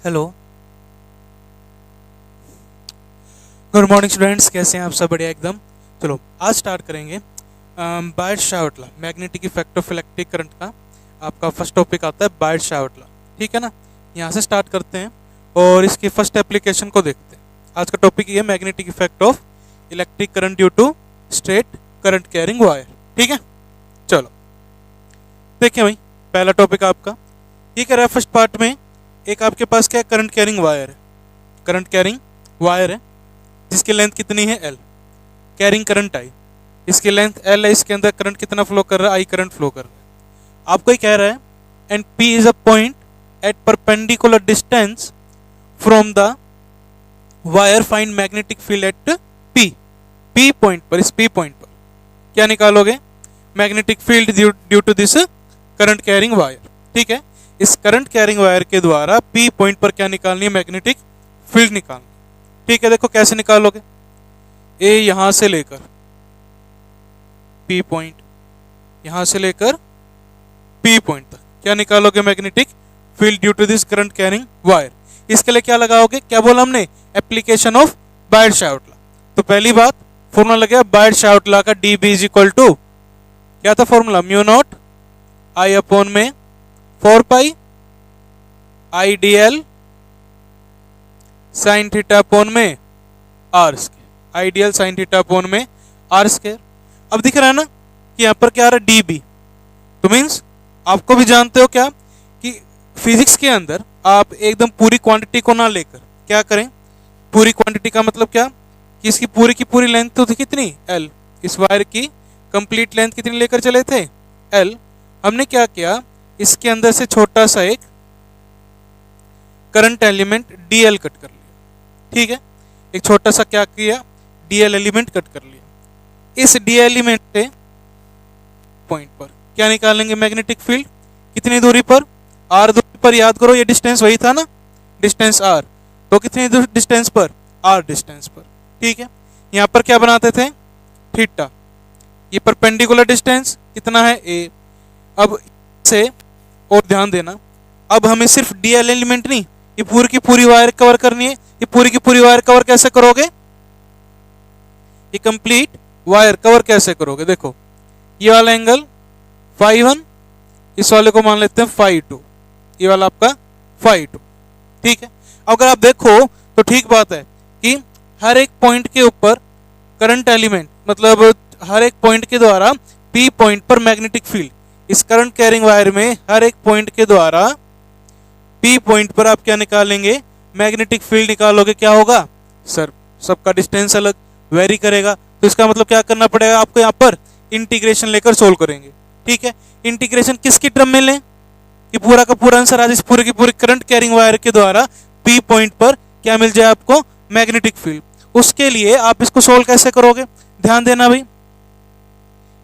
Hello. Good morning students, कैसे हैं आप सब? बढ़िया एकदम। चलो आज स्टार्ट करेंगे Biot Savart law, magnetic effect of electric current का। आपका फर्स्ट टॉपिक आता है बायट-शावर्ट लॉ, ठीक है ना। यहाँ से स्टार्ट करते हैं और इसकी फर्स्ट एप्लीकेशन को देखते हैं। आज का टॉपिक ये है magnetic effect of electric current due to straight current carrying wire, ठीक है। चलो देखिए भाई, पहला टॉपिक आपका ये कह रहा है फर्स्ट पार्ट में एक आपके पास क्या करंट कैरिंग वायर है, करंट कैरिंग वायर है जिसकी लेंथ कितनी है L, कैरिंग करंट I, इसकी लेंथ L है, इसके अंदर करंट कितना फ्लो कर रहा है, I करंट फ्लो कर रहा है। आपको ये कह रहा है and P is a point at perpendicular distance from the wire, find magnetic field at P point पर। इस P पॉइंट पर क्या निकालोगे? Magnetic field due to this current carrying wire, ठीक है। इस करंट कैरिंग वायर के द्वारा P पॉइंट पर क्या निकालनी है? मैग्नेटिक फील्ड निकालनी, ठीक है। देखो कैसे निकालोगे, ए यहां से लेकर P पॉइंट, यहां से लेकर P पॉइंट तक क्या निकालोगे? Magnetic field due to this current carrying wire. इसके लिए क्या लगाओगे? क्या बोला हमने? Application of Biot Savart law. तो पहली बात फॉर्मूला लगा बायट-शावर्ट लॉ का, dB इज इक्वल टू क्या था formula? Mu naught I upon में 4 pi IDL sine theta upon में R square, ideal sine theta upon में R स्क्वायर। अब दिख रहा है ना कि यहाँ पर क्या आ रहा है? dB। तो मीन्स आपको भी जानते हो क्या कि फिजिक्स के अंदर आप एकदम पूरी क्वांटिटी को ना लेकर क्या करें, पूरी क्वांटिटी का मतलब क्या कि इसकी पूरी की पूरी लेंथ तो थी कितनी? L। इस वायर की कंप्लीट लेंथ कितनी लेकर चले थे? L। हमने क्या किया, इसके अंदर से छोटा सा एक करंट एलिमेंट DL कट कर लिया, ठीक है। एक छोटा सा क्या किया? DL एलिमेंट कट कर लिया। इस DL एलिमेंट से पॉइंट पर क्या निकालेंगे? मैग्नेटिक फील्ड कितनी दूरी पर? R दूरी पर। याद करो ये डिस्टेंस वही था ना, डिस्टेंस R। तो कितनी डिस्टेंस पर? R डिस्टेंस पर, ठीक है। यहाँ पर क्या बनाते थे? थीटा। ये परपेंडिकुलर डिस्टेंस कितना है? A। अब से और ध्यान देना, अब हमें सिर्फ DL एलिमेंट नहीं, ये पूरी की पूरी वायर कवर करनी है। ये पूरी की पूरी वायर कवर कैसे करोगे? ये कंप्लीट वायर कवर कैसे करोगे? देखो ये वाला एंगल φ1, इस वाले को मान लेते हैं φ2, ये वाला आपका φ2, ठीक है। अगर आप देखो तो ठीक बात है कि हर एक पॉइंट के ऊपर करंट एलिमेंट, मतलब हर एक पॉइंट के द्वारा P पॉइंट पर मैग्नेटिक फील्ड, इस करंट कैरिंग वायर में हर एक पॉइंट के द्वारा P पॉइंट पर आप क्या निकालेंगे? मैग्नेटिक फील्ड निकालोगे। क्या होगा सर? सबका डिस्टेंस अलग वेरी करेगा, तो इसका मतलब क्या करना पड़ेगा आपको? यहाँ पर इंटीग्रेशन लेकर सोल्व करेंगे, ठीक है। इंटीग्रेशन किसकी टर्म में लें कि पूरा का पूरा आंसर आज इस पूरे की पूरी करंट कैरिंग वायर के द्वारा P पॉइंट पर क्या मिल जाए आपको? Magnetic field. उसके लिए आप इसको सोल्व कैसे करोगे? ध्यान देना भाई,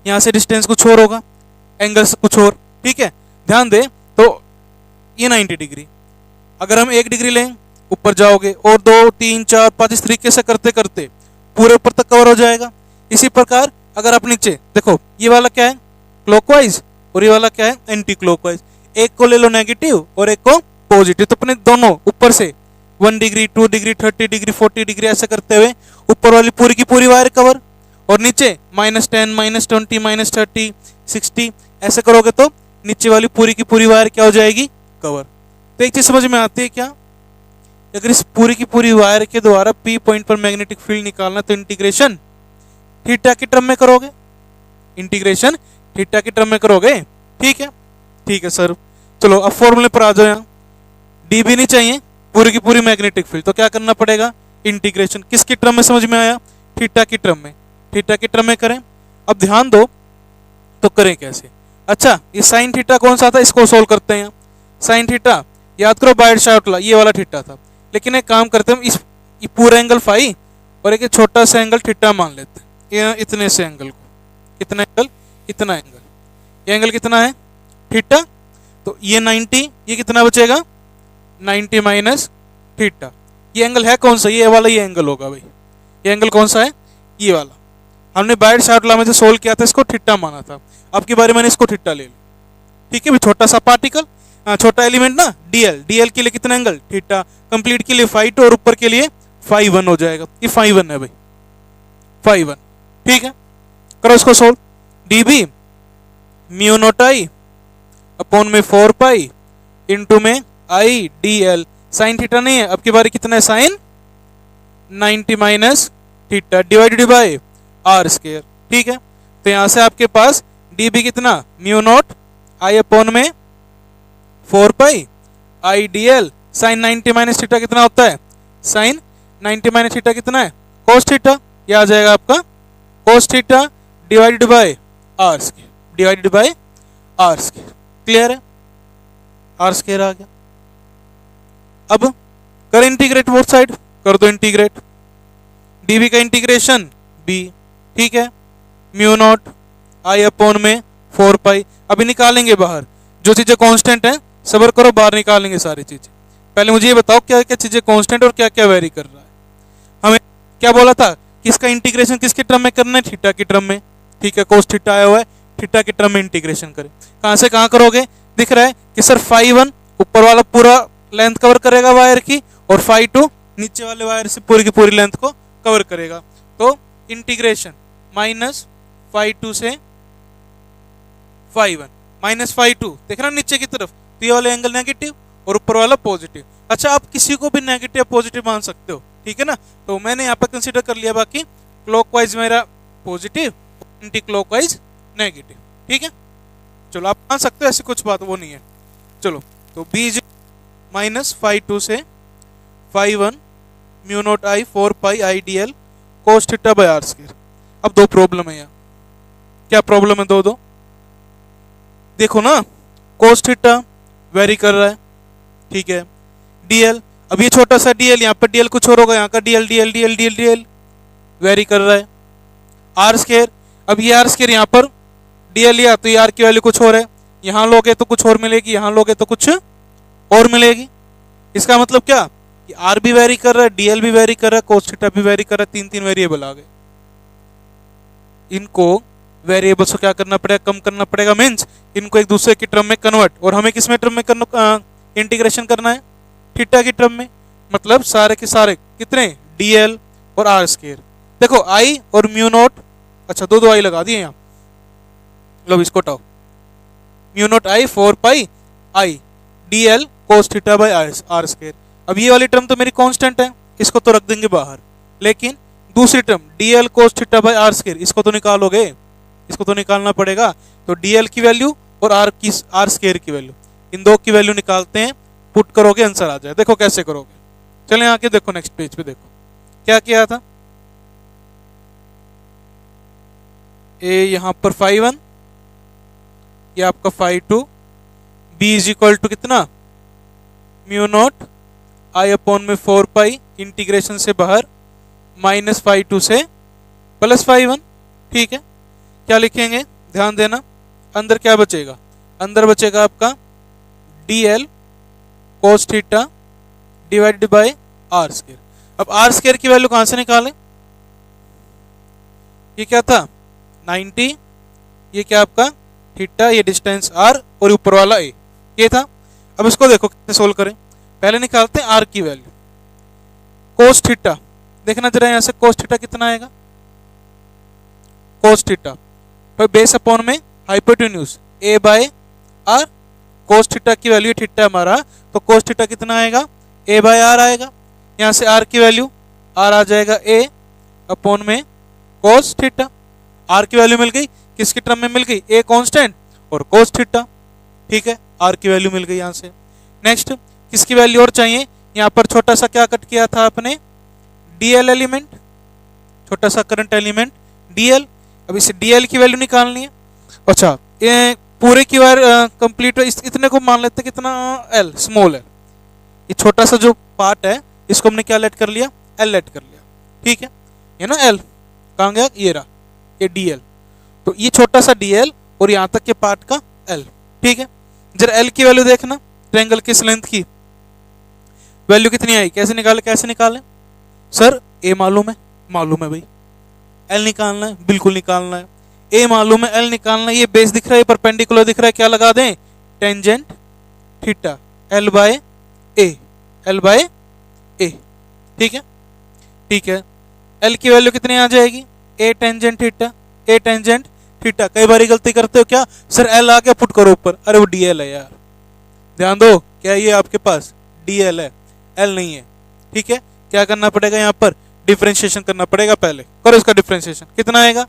यहां से डिस्टेंस कुछ और होगा, एंगल कुछ और, ठीक है। ध्यान दे तो ये 90 डिग्री, अगर हम 1 डिग्री लें ऊपर जाओगे और 2 3 4 5 इस तरीके से करते करते पूरे ऊपर तक कवर हो जाएगा। इसी प्रकार अगर आप नीचे देखो, ये वाला क्या है? क्लॉकवाइज, और ये वाला क्या है? Anti clockwise. एक को ले लो नेगेटिव और एक को पॉजिटिव, तो अपने दोनों ऊपर से 1 डिग्री 2 डिग्री 30 डिग्री 40 डिग्री ऐसे करते हुए ऊपर वाली पूरी की पूरी वायर कवर, और नीचे -10 -20 -30 60 ऐसे करोगे तो नीचे वाली पूरी की पूरी वायर क्या हो जाएगी? कवर। तो एक चीज समझ में आती है क्या, अगर इस पूरी की पूरी वायर के द्वारा P पॉइंट पर मैग्नेटिक फील्ड निकालना तो इंटीग्रेशन थीटा की टर्म में करोगे, इंटीग्रेशन थीटा की टर्म में करोगे, ठीक है। ठीक है सर, चलो अब फॉर्मूले पर आ जाओ। यहाँ dB नहीं चाहिए, पूरी की पूरी मैग्नेटिक फील्ड, तो क्या करना पड़ेगा? इंटीग्रेशन किसकी टर्म में? समझ में आया? थीटा की टर्म में, थीटा की टर्म में करें। अब ध्यान दो तो करें कैसे? अच्छा, ये साइन थीटा कौन सा था, इसको सोल्व करते हैं। साइन थीटा याद करो बायट-शावर्ट लॉ, ये वाला थीटा था, लेकिन एक काम करते हैं, इस पूरा एंगल फाई और एक छोटा सा एंगल थीटा मान लेते हैं। ये इतने से एंगल को, कितना एंगल? इतना एंगल। ये एंगल कितना है? थीटा। तो ये 90, ये कितना बचेगा? 90 माइनस थीटा। ये एंगल है कौन सा? ये वाला, ये एंगल होगा भाई। ये एंगल कौन सा है? ये वाला। हमने बायट-शावर्ट लॉ में जो सोल्व किया था इसको थीटा माना था, अब की बारी मैंने इसको थीटा ले लिया, ठीक है। छोटा सा पार्टिकल, छोटा एलिमेंट ना डीएल, डीएल के लिए कितना एंगल थीटा, कंप्लीट के लिए फाई 2 और ऊपर के लिए फाई 1 हो जाएगा। ये फाई 1 है भाई, फाई 1, ठीक है। करो इसको solve. DB mu naught I upon में 4 पाई इंटू में I D L, sine theta नहीं है, अब की बारी कितना है sine 90 minus theta divided by are square, ठीक है। तो यहां से आपके पास डीबी कितना म्यू नॉट आई अपॉन में 4 pi I D L, sine 90 minus theta कितना होता है, साइन 90 माइनस थीटा कितना है कोस थीटा, ये आ जाएगा आपका cos theta divided by are square, divided by are square. Clear है, आर स्क्वायर आ गया। अब कर इंटीग्रेट बोथ साइड, कर दो इंटीग्रेट। डीबी का इंटीग्रेशन बी, ठीक है, म्यू नॉट आई अपॉन में 4 पाई। अभी निकालेंगे बाहर जो चीजें कांस्टेंट हैं, सबर करो बाहर निकालेंगे सारी चीजें। पहले मुझे ये बताओ क्या क्या चीजें कांस्टेंट और क्या क्या वेरी कर रहा है। हमें क्या बोला था कि इसका इंटीग्रेशन किसके टर्म में करना है, थीटा की टर्म में, ठीक है। कोस थीटा आया हुआ है, थीटा की टर्म में इंटीग्रेशन करें। कहां से कहां करोगे, दिख रहा है कि सर फाई 1 ऊपर वाला पूरा लेंथ कवर करेगा वायर की, और फाई 2 नीचे वाले वायर से पूरी की पूरी लेंथ को कवर करेगा। तो इंटीग्रेशन माइनस फाई 2 से फाई 1 माइनस फाई 2, देख रहा नीचे की तरफ, तो ये वाला एंगल नेगेटिव और ऊपर वाला पॉजिटिव। अच्छा, आप किसी को भी नेगेटिव पॉजिटिव मान सकते हो, ठीक है ना। तो मैंने यहाँ पर कंसीडर कर लिया, बाकी क्लॉकवाइज मेरा पॉजिटिव, एंटी क्लॉकवाइज नेगेटिव, ठीक है। चलो आप मान सकते हो, ऐसी कुछ बात वो नहीं है। चलो तो बी माइनस फाई 2 से phi 1 mu naught I 4 pi I D l cos theta by are square. अब दो प्रॉब्लम है यहाँ, क्या प्रॉब्लम है, दो देखो ना, कोस थीटा वेरी कर रहा है, ठीक है। डीएल, अब ये छोटा सा डीएल, यहाँ पर डीएल कुछ और होगा, यहाँ का DL DL DL DL DL very कर रहा है। आर स्क्वायर, अब ये आर स्क्वायर यहाँ पर डीएल लिया तो ये आर की वैल्यू कुछ और है, यहाँ लोगे तो कुछ और मिलेगी, यहाँ लोगे तो कुछ और मिलेगी। इसका मतलब क्या कि आर भी वेरी कर रहा है, डीएल भी वेरी कर रहा है, कोस थीटा भी वेरी कर रहा है, तीन वेरिएबल आ गए। इनको वेरिएबल्स को क्या करना पड़ेगा, कम करना पड़ेगा, मीन्स इनको एक दूसरे की टर्म में कन्वर्ट, और हमें किस में टर्म में करना, इंटीग्रेशन करना है थीटा की टर्म में। मतलब सारे के सारे कितने, डीएल और आर स्क्वायर। देखो आई और म्यू नॉट, अच्छा दो आई लगा दिए यहाँ, लो इसको टाओ, mu naught I 4 pi I d l cos theta by are square. अब ये वाली टर्म तो मेरी कांस्टेंट है, इसको तो रख देंगे बाहर, लेकिन दूसरी term d l cos theta by are square, इसको तो निकालोगे, इसको तो निकालना पड़ेगा। तो डीएल की वैल्यू और आर स्क्वायर की वैल्यू, इन दो की वैल्यू निकालते हैं, पुट करोगे आंसर आ जाए। देखो कैसे करोगे, चले आके देखो नेक्स्ट पेज पे, देखो क्या किया था। ए यहां पर फाई 1, ये आपका phi 2, B is equal to कितना म्यू नॉट आई अपॉन में 4 पाई इंटीग्रेशन से बाहर माइनस फाई 2 से प्लस फाई 1, ठीक है। क्या लिखेंगे, ध्यान देना, अंदर क्या बचेगा, अंदर बचेगा आपका d l cos theta divided by are square. अब आर स्क्वायर की वैल्यू कहां से निकालें, ये क्या था 90, ये क्या आपका थीटा, ये डिस्टेंस आर और ऊपर वाला ए, ये था। अब इसको देखो कैसे सोल्व करें, पहले निकालते हैं आर की वैल्यू। कोस थीटा, देखना जरा यहां से कोस थीटा कितना आएगा, कोस थीटा बेस अपॉन में hypotenuse a by r, cos theta की वैल्यू थीटा हमारा, तो कोस थीटा कितना आएगा, ए बाय आर आएगा। यहां से आर की वैल्यू आर आ जाएगा ए अपॉन में कोस थीटा। आर की वैल्यू मिल गई, किसकी टर्म में मिल गई, ए कांस्टेंट और कोस थीटा, ठीक है। आर की वैल्यू मिल गई यहां से। नेक्स्ट किसकी वैल्यू और चाहिए, यहां पर छोटा सा क्या कट किया था आपने, डीएल एलिमेंट, छोटा सा करंट एलिमेंट डीएल। अब इसे डीएल की वैल्यू निकालनी है। अच्छा, ये पूरे की बार कंप्लीट, इतने को मान लेते कितना, एल, स्मॉल एल। ये छोटा सा जो पार्ट है इसको हमने क्या लेट कर लिया, एल लेट कर लिया, ठीक है। ये ना एल कहाँ गया, ये रहा, ये डीएल। तो ये छोटा सा डीएल और यहां तक के पार्ट का एल, ठीक है। जरा एल की वैल्यू देखना, ट्रायंगल की लेंथ की वैल्यू कितनी आई, कैसे निकालें सर, ए मालूम है भाई, एल निकालना है, बिल्कुल निकालना है। ए मालूम है, एल निकालना है, ये बेस दिख रहा है, परपेंडिकुलर दिख रहा है, क्या लगा दें, tangent theta L by A, L by A. ठीक है, ठीक है। एल की वैल्यू कितनी आ जाएगी, ए टेंजेंट थीटा, ए टेंजेंट थीटा। कई बार गलती करते हो क्या, सर एल आ गया पुट करो ऊपर, अरे वो डीएल है यार, ध्यान दो, क्या ये आपके पास डीएल है, एल नहीं है। ठीक है, क्या करना पड़ेगा यहाँ पर, डिफरेंशिएशन करना पड़ेगा। पहले करो इसका डिफरेंशिएशन, कितना आएगा,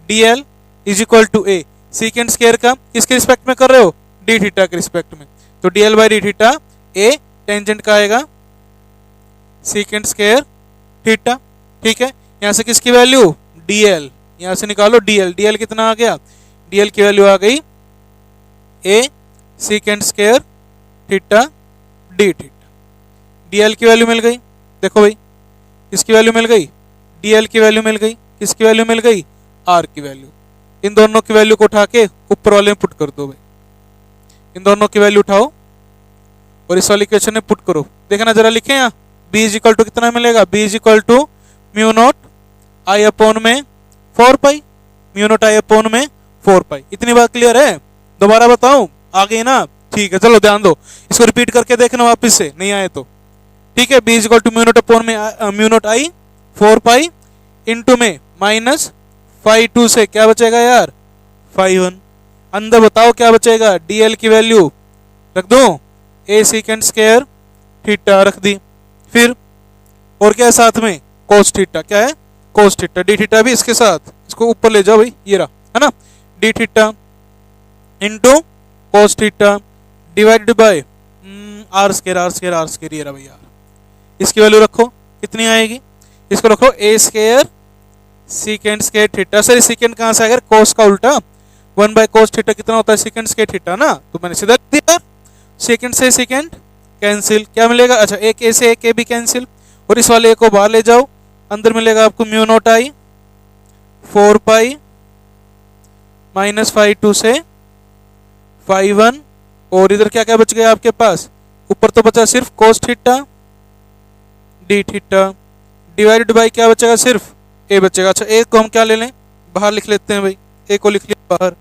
d l is equal to a सीकेंड square का किसके रिस्पेक्ट में कर रहे हो, डी थीटा के रिस्पेक्ट में, तो DL by D theta, A tangent का आएगा सीकेंड स्क्वायर थीटा। ठीक है, यहां से किसकी वैल्यू, डीएल, यहां से निकालो डीएल, डीएल कितना आ गया, डीएल की वैल्यू आ गई A सीकेंड square theta D theta. Dl की वैल्यू मिल गई, देखो भाई किसकी वैल्यू मिल गई, डीएल की वैल्यू मिल गई, किसकी वैल्यू मिल गई, आर की वैल्यू। इन दोनों की वैल्यू को उठा के ऊपर वाले में पुट कर दो भाई, इन दोनों की वैल्यू उठाओ और इस वाली इक्वेशन में पुट करो। देखना जरा, लिखे यहाँ b इज इक्वल टू कितना मिलेगा, b is equal to mu naught I upon में 4 pi, mu naught I upon में 4 पाई। इतनी बात क्लियर है, दोबारा बताऊं, आ गई ना, ठीक है। चलो ध्यान दो, इसको रिपीट करके देखना वापस से, नहीं आए तो। ठीक है, b is equal to mu naught upon में mu naught I 4 pi into में माइनस 5 से क्या बचेगा यार, 5 1। अंदर बताओ क्या बचेगा, डीएल की वैल्यू रख दो, ए सीकेंड स्क्वायर थीटा रख दी, फिर और क्या है साथ में, कोस थीटा, क्या है कोस थीटा, डी थीटा भी इसके साथ, इसको ऊपर ले जाओ भाई, ये रहा है ना, d theta into cos theta divided by are square, are square, are square, ये रहा भैया। इसकी वैल्यू रखो, कितनी आएगी, इसको रखो A square secant square theta. Sir secant कहां से आएगा, कोस का उल्टा, 1 बाय कोस थीटा कितना होता है, सीकेंड स्क्वायर थीटा ना, तो मैंने सीधा दिया, सेकंड से सेकंड कैंसिल, क्या मिलेगा, अच्छा एक ए से एक ए भी कैंसिल, और इस वाले ए को बाहर ले जाओ, अंदर मिलेगा आपको mu naught I 4 pi minus 5 2 से 5 1, और इधर क्या क्या बच गया आपके पास, ऊपर तो बचा सिर्फ cos theta D theta divided bye क्या बचेगा, सिर्फ ए बचेगा। अच्छा ए को हम क्या ले लें, बाहर लिख लेते हैं भाई, ए को लिख लिया बाहर,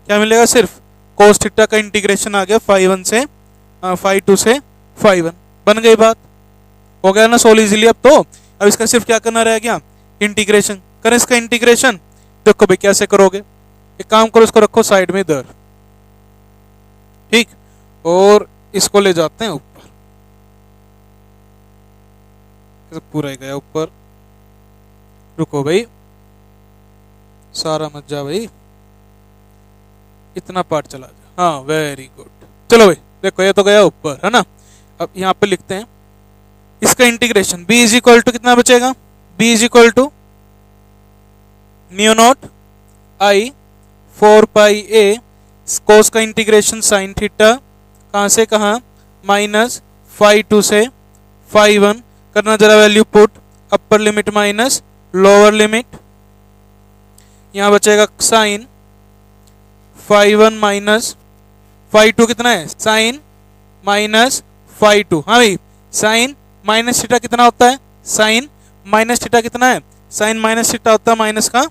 क्या मिलेगा, सिर्फ कोस थीटा का इंटीग्रेशन आ गया 5 1 से 5 2 से 5 1, बन गई बात, हो गया ना सोल्व इजीली। अब तो अब इसका सिर्फ क्या करना रह गया, इंटीग्रेशन करें, इसका इंटीग्रेशन देखो भाई कैसे करोगे, एक काम करो, इसको रखो साइड में इधर, ठीक, और इसको ले जाते हैं ऊपर, पूरा ही गया ऊपर, रुको भाई सारा मत जा भाई, इतना पार्ट चला जा, हाँ वेरी गुड। चलो भाई देखो ये तो गया ऊपर, है ना। अब यहाँ पे लिखते हैं इसका integration, b is equal to कितना बचेगा, b is equal to mu naught I 4 pi A cos का इंटीग्रेशन साइन थीटा, कहाँ से कहाँ, माइनस 5 2 से 5 1, करना जरा value put, upper limit minus lower limit, यहाँ बचेगा साइन 5 1 माइनस 5 2 कितना है, साइन माइनस 5 2, हाँ भाई साइन माइनस थीटा कितना होता है, साइन माइनस थीटा कितना है, साइन माइनस थीटा होता है माइनस का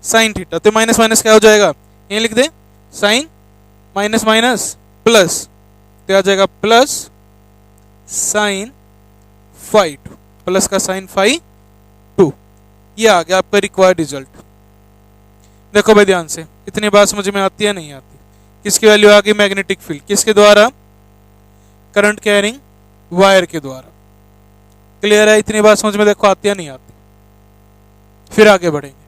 साइन थीटा, तो माइनस माइनस क्या हो जाएगा, ये लिख दे, साइन माइनस माइनस प्लस, तो आ जाएगा प्लस साइन 5 2, प्लस का साइन 5 2, ये आ गया आपका रिक्वायर्ड रिजल्ट। देखो भाई ध्यान से, इतनी बात समझ में आती है नहीं आती, किसकी वैल्यू आ गई, मैग्नेटिक फील्ड, किसके द्वारा, करंट कैरिंग वायर के द्वारा। क्लियर है, इतनी बात समझ में देखो आती है नहीं आती, फिर आगे बढ़ेंगे।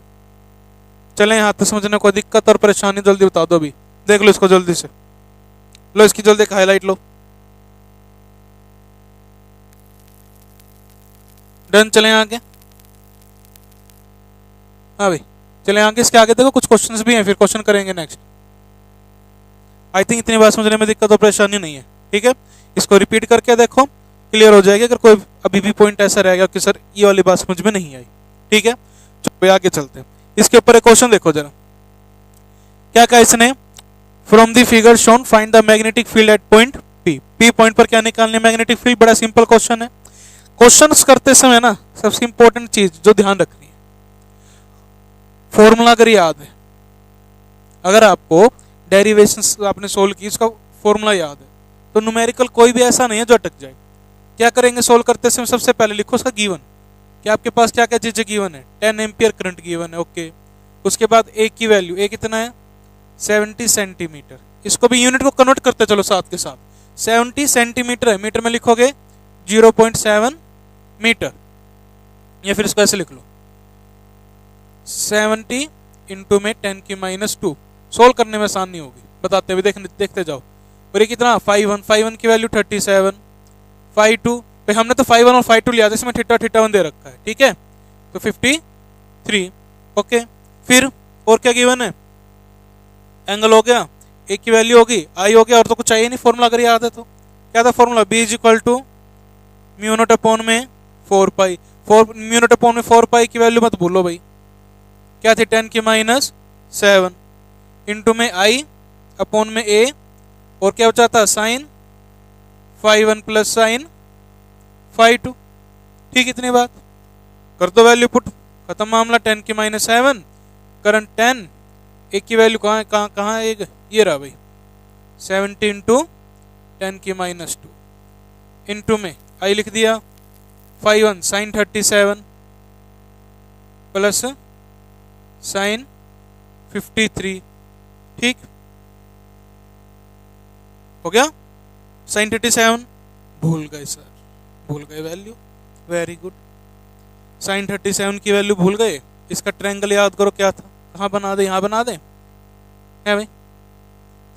चलें, यहाँ तक समझने कोई दिक्कत और परेशानी जल्दी बता दो, अभी देख लो इसको जल्दी से, लो इसकी जल्दी हाईलाइट लो, डन। चलें आगे, हाँ भाई चलें आगे, इसके आगे देखो कुछ क्वेश्चंस भी हैं, फिर क्वेश्चन करेंगे नेक्स्ट। आई थिंक इतनी बात समझने में दिक्कत और परेशानी नहीं है, ठीक है। इसको रिपीट करके देखो, क्लियर हो जाएगी। अगर कोई अभी भी पॉइंट ऐसा रहेगा कि सर ये वाली बात समझ में नहीं आई, ठीक है, चलो आगे चलते हैं। इसके ऊपर एक क्वेश्चन देखो जरा, क्या कहा इसने, from the figure shown find the magnetic field at point P, P point पर क्या निकालने मैग्नेटिक फील्ड। बड़ा सिंपल क्वेश्चन है। क्वेश्चंस करते समय ना सबसे इंपॉर्टेंट चीज जो ध्यान रखनी है, फॉर्मूला अगर याद है, अगर आपको डेरिवेशंस आपने सोल्व की, इसका फॉर्मूला याद है, तो न्यूमेरिकल कोई भी ऐसा नहीं है जो अटक जाए। क्या करेंगे सोल्व करते समय, सबसे पहले लिखो उसका गिवन कि आपके पास क्या क्या चीजें गिवन है। 10 एम्पियर करंट गिवन है, ओके। उसके बाद ए की वैल्यू, ए कितना है 70 सेंटीमीटर। इसको भी यूनिट को कन्वर्ट करते चलो साथ के साथ। 70 सेंटीमीटर है, मीटर में लिखोगे 0.7 मीटर, या फिर इसको ऐसे लिख लो 70 इंटू में 10 की -2। सोल्व करने में आसान नहीं होगी, बताते हुए देखते जाओ। और ये कितना 5 1 की वैल्यू 37, 5 2 पे हमने तो 5 1 और 5 2 लिया था, इसमें थीटा 1 दे रखा है, ठीक है, तो 53, ओके। फिर और क्या गिवन है, एंगल हो गया, ए की वैल्यू होगी, आई हो गया, और तो कुछ चाहिए नहीं, फॉर्मूला अगर याद है तो क्या था formula, B is equal to mu naught upon में 4 पाई। म्यू नॉट अपॉन में 4 पाई की वैल्यू मत भूलो भाई, क्या थी 10 की -7 इंटू में आई अपॉन में ए, और क्या बचा था साइन 5 1 प्लस साइन 5 2, ठीक। इतनी बात कर दो, वैल्यू पुट, खत्म मामला। 10 की -7, करंट 10, एक की वैल्यू कहाँ है, ये रहा भाई 70 इंटू 10 की -2 इंटू में आई लिख दिया 5 1 साइन 37 प्लस साइन 53, ठीक हो गया। साइन 37 भूल गए सर, भूल गए वैल्यू, वेरी गुड। साइन 37 की वैल्यू भूल गए, इसका ट्रायंगल याद करो क्या था, कहाँ बना दे, यहाँ बना दे, है भाई।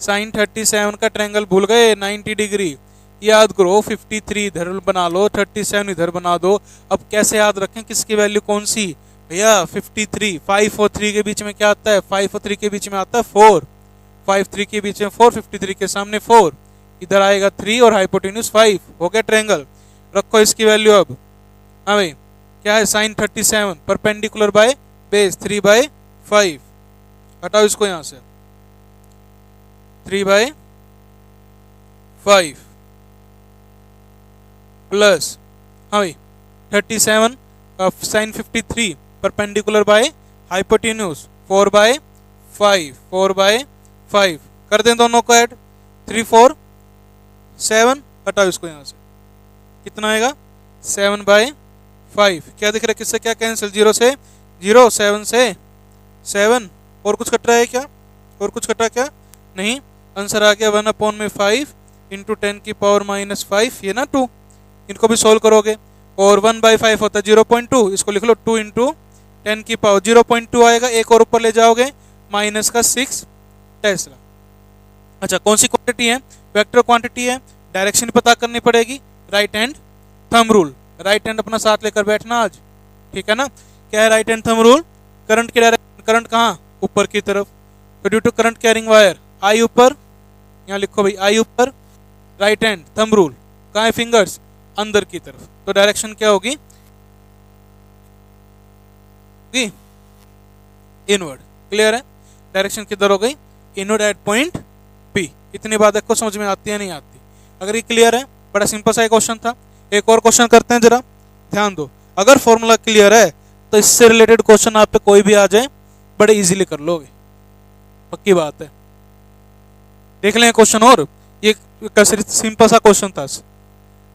साइन 37 का ट्रायंगल भूल गए 90 डिग्री, याद करो 53 इधर बना लो, 37 इधर बना दो। अब कैसे याद रखें किसकी वैल्यू कौन सी भैया, 53, 5 और 3 के बीच में क्या आता है, 5 और 3 के बीच में आता है 4, 5 3 के बीच में 4, 53 के सामने 4, इधर आएगा 3 और हाइपोटेन्यूज 5, हो गया ट्रायंगल। रखो इसकी वैल्यू अब, हाँ भाई क्या है साइन 37 परपेंडिकुलर बाय बेस 3/5, हटाओ इसको यहां से 3/5 प्लस, हाँ भाई 37 साइन 53 परपेंडिकुलर बाय हाइपोटेन्यूज 4/5 कर दें दोनों को ऐड, 3 4 7, हटाओ इसको यहां से, कितना आएगा 7/5। क्या दिख रहा है, किससे क्या कैंसिल, 0 से 0, 7 से 7, और कुछ कट रहा है क्या, और कुछ कटा क्या नहीं, आंसर आ गया 1/5 इंटू 10 की पावर -5, ये ना 2, इनको भी सोल्व करोगे, और 1/5 होता है 0.2, इसको लिख लो 2 इंटू 10 की पावर 0.2 आएगा, एक और ऊपर ले जाओगे -6 टेस्ला। अच्छा कौन सी क्वांटिटी है, वेक्टर क्वांटिटी है, डायरेक्शन पता करनी पड़ेगी, right hand thumb rule, right hand अपना साथ लेकर बैठना आज, ठीक है ना। क्या है right hand thumb rule, current की डायरेक्शन, करंट कहाँ ऊपर की तरफ, तो due to current carrying wire I ऊपर, यहाँ लिखो भाई आई ऊपर, राइट हैंड थंब रूल कहाँ है, फिंगर्स अंदर की तरफ, तो डायरेक्शन क्या होगी इनवर्ड, क्लियर है, डायरेक्शन किधर हो गई इनवर्ड एट पॉइंट पी। इतनी बात देखो समझ में आती है नहीं आती, अगर ये क्लियर है, बड़ा सिंपल सा क्वेश्चन था। एक और क्वेश्चन करते हैं, जरा ध्यान दो, अगर फॉर्मूला क्लियर है तो इससे रिलेटेड क्वेश्चन आप पे कोई भी आ जाए बड़े इजीली कर लोगे, पक्की बात है। देख लें क्वेश्चन, और ये सिंपल सा क्वेश्चन था,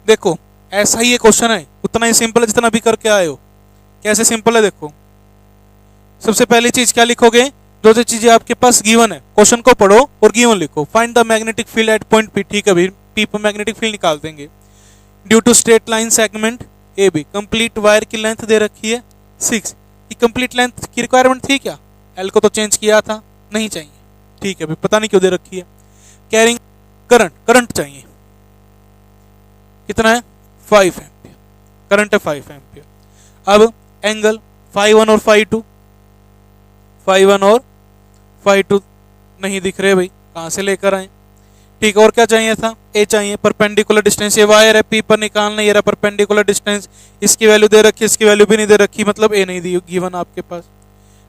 देखो ऐसा ही ये क्वेश्चन है, उतना ही सिंपल है जितना अभी करके आए हो। कैसे सिंपल है देखो, सबसे पहली चीज क्या लिखोगे, जो जो चीजें आपके पास गिवन है, क्वेश्चन को पढ़ो और गिवन लिखो। Find the magnetic field at point P, ठीक है भाई, पी पर मैग्नेटिक फील्ड निकाल देंगे। Due to straight line segment A B, complete wire की लेंथ दे रखी है 6, की कंप्लीट लेंथ की रिक्वायरमेंट थी क्या, एल को तो चेंज किया था, नहीं चाहिए, ठीक है भाई, पता नहीं क्यों दे रखी है। कैरिंग करंट, करंट चाहिए, कितना है 5 एम्पियर, करंट है 5 एम्पियर। अब एंगल 5 1 और 5 2, 5 1 और 5 2 नहीं दिख रहे भाई, कहां से लेकर आए, ठीक है। और क्या चाहिए था, ए चाहिए, परपेंडिकुलर डिस्टेंस, ये वायर है पी पर निकालना, ये रहा परपेंडिकुलर डिस्टेंस, इसकी वैल्यू दे रखी है, इसकी वैल्यू भी नहीं दे रखी, मतलब ए नहीं दी गिवन आपके पास।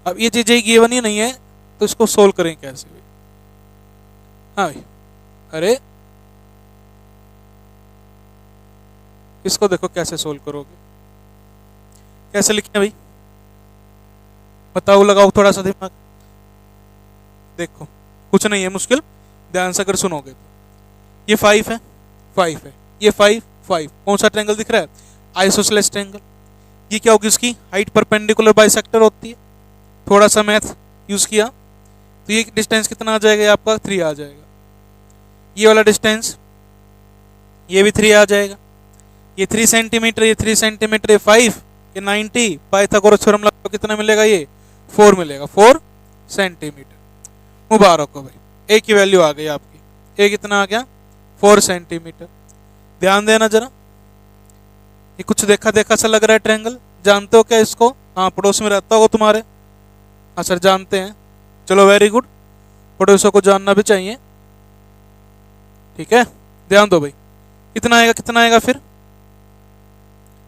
अब ये चीजें गिवन ही नहीं है तो इसको सोल्व करें कैसे भाई, हाँ भाई, अरे इसको देखो कैसे सोल्व करोगे, कैसे लिखें भाई, बताओ, लगाओ थोड़ा सा दिमाग, देखो कुछ नहीं है मुश्किल, ध्यान से अगर सुनोगे तो। ये 5 है, 5 है, ये 5 5, कौन सा ट्रायंगल दिख रहा है? Isosceles triangle. ये क्या होगी? उसकी हाइट परपेंडिकुलर बाइसेक्टर होती है। थोड़ा सा मैथ यूज किया तो ये डिस्टेंस कितना आ जाएगा? आपका 3 आ जाएगा। ये वाला डिस्टेंस ये भी 3 आ जाएगा। ये 3 सेंटीमीटर, ये 3 सेंटीमीटर, ये 5, ये 90, पाइथागोरस थ्योरम लगाओ कितना मिलेगा? ये 4 मिलेगा, 4 सेंटीमीटर। मुबारक हो भाई, ए की वैल्यू आ गई आपकी। ए कितना आ गया? 4 सेंटीमीटर। ध्यान देना जरा, ये कुछ देखा देखा सा लग रहा है ट्रायंगल। जानते हो क्या इसको? हाँ, पड़ोस में रहता होगा तुम्हारे। हाँ सर जानते हैं, चलो वेरी गुड, पड़ोसों को जानना भी चाहिए। ठीक है, ध्यान दो भाई। कितना आएगा? कितना आएगा फिर?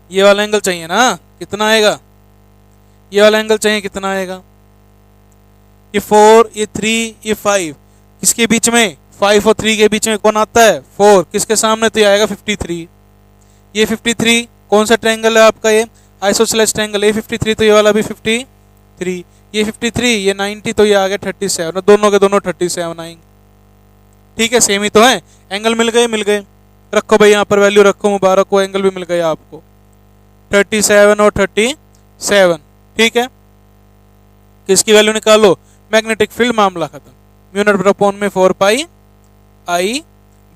ये वाला एंगल चाहिए ना, कितना आएगा? ये वाला एंगल चाहिए, कितना आएगा? ये 4, ये 3, ये 5, किसके बीच में? 5 और 3 के बीच में कौन आता है? 4, किसके सामने? तो ये आएगा 53। ये 53 कौन सा ट्रायंगल है आपका? ये आइसोसेलेस ट्रायंगल। ये 53 तो ये वाला भी 53, ये 53, ये 90, तो ये आ गया 37। दोनों के दोनों 37 आएंगे। ठीक है, सेम ही तो है। एंगल मिल गए, मिल गए। रखो भाई यहाँ पर वैल्यू रखो, मुबारक हो, एंगल भी मिल गया आपको, 37 और 37। ठीक है, किसकी वैल्यू निकालो? मैग्नेटिक फील्ड, मामला खत्म। म्यू नॉट बटा अपॉन में 4 पाई आई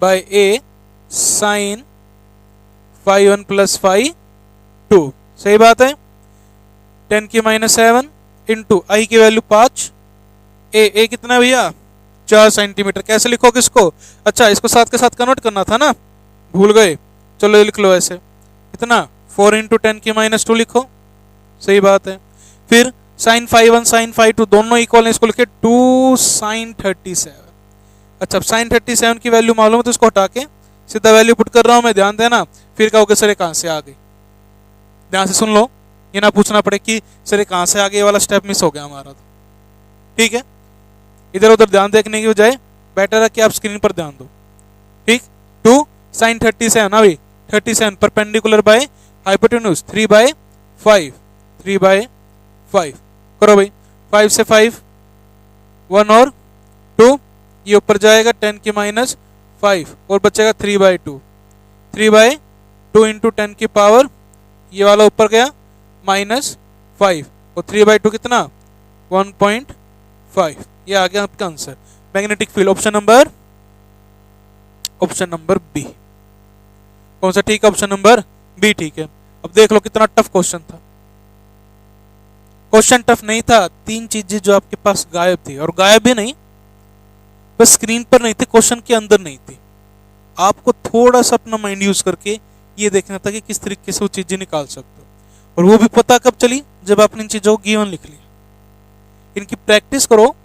बाय ए साइन फाई 1 प्लस फाई 2। सही बात है। 10 की -7 इंटू आई की वैल्यू 5, ए कितना है भैया? 4 सेंटीमीटर। कैसे लिखो किसको? अच्छा, इसको 7 के साथ कन्वर्ट करना था ना, भूल गए। चलो ये लिख लो ऐसे, कितना? 4 इंटू 10 की -2 लिखो। सही बात है। फिर साइन फाई 1 साइन फाई 2 दोनों इक्वल है, इसको लिखे 2 साइन 37। अच्छा, साइन 37 की वैल्यू मालूम है तो इसको हटा के सीधा वैल्यू पुट कर रहा हूं मैं, ध्यान देना। फिर कहोगे सर कहां से आ गई? ध्यान से सुन लो, ये ना पूछना पड़े कि सर कहां से आ गई, वाला स्टेप मिस हो गया हमारा। तो ठीक है, इधर उधर ध्यान देखने की बजाय बेटर है कि आप स्क्रीन पर ध्यान दो। ठीक, 2 साइन 37 ना भाई, 37 परपेंडिकुलर बाय हाइपोटेन्यूज 3/5, 3/5 करो भाई। 5 से 5 1 और 2, ये ऊपर जाएगा 10 की -5 और बचेगा 3/2। 3/2 इंटू 10 की पावर, ये वाला ऊपर गया -5 और 3/2 कितना? 1.5। ये आ गया आपका answer. Magnetic field option number B. कौन सा ठीक है? ऑप्शन नंबर बी ठीक है। अब देख लो कितना टफ क्वेश्चन था। क्वेश्चन टफ नहीं था, 3 चीजें जो आपके पास गायब थी, और गायब भी नहीं, बस स्क्रीन पर नहीं थी, क्वेश्चन के अंदर नहीं थी। आपको थोड़ा सा अपना माइंड यूज करके ये देखना था कि किस तरीके से वो चीजें निकाल सकते हो, और वो भी पता कब चली? जब आपने इन चीजों को गिवन लिख लिया। इनकी प्रैक्टिस करो,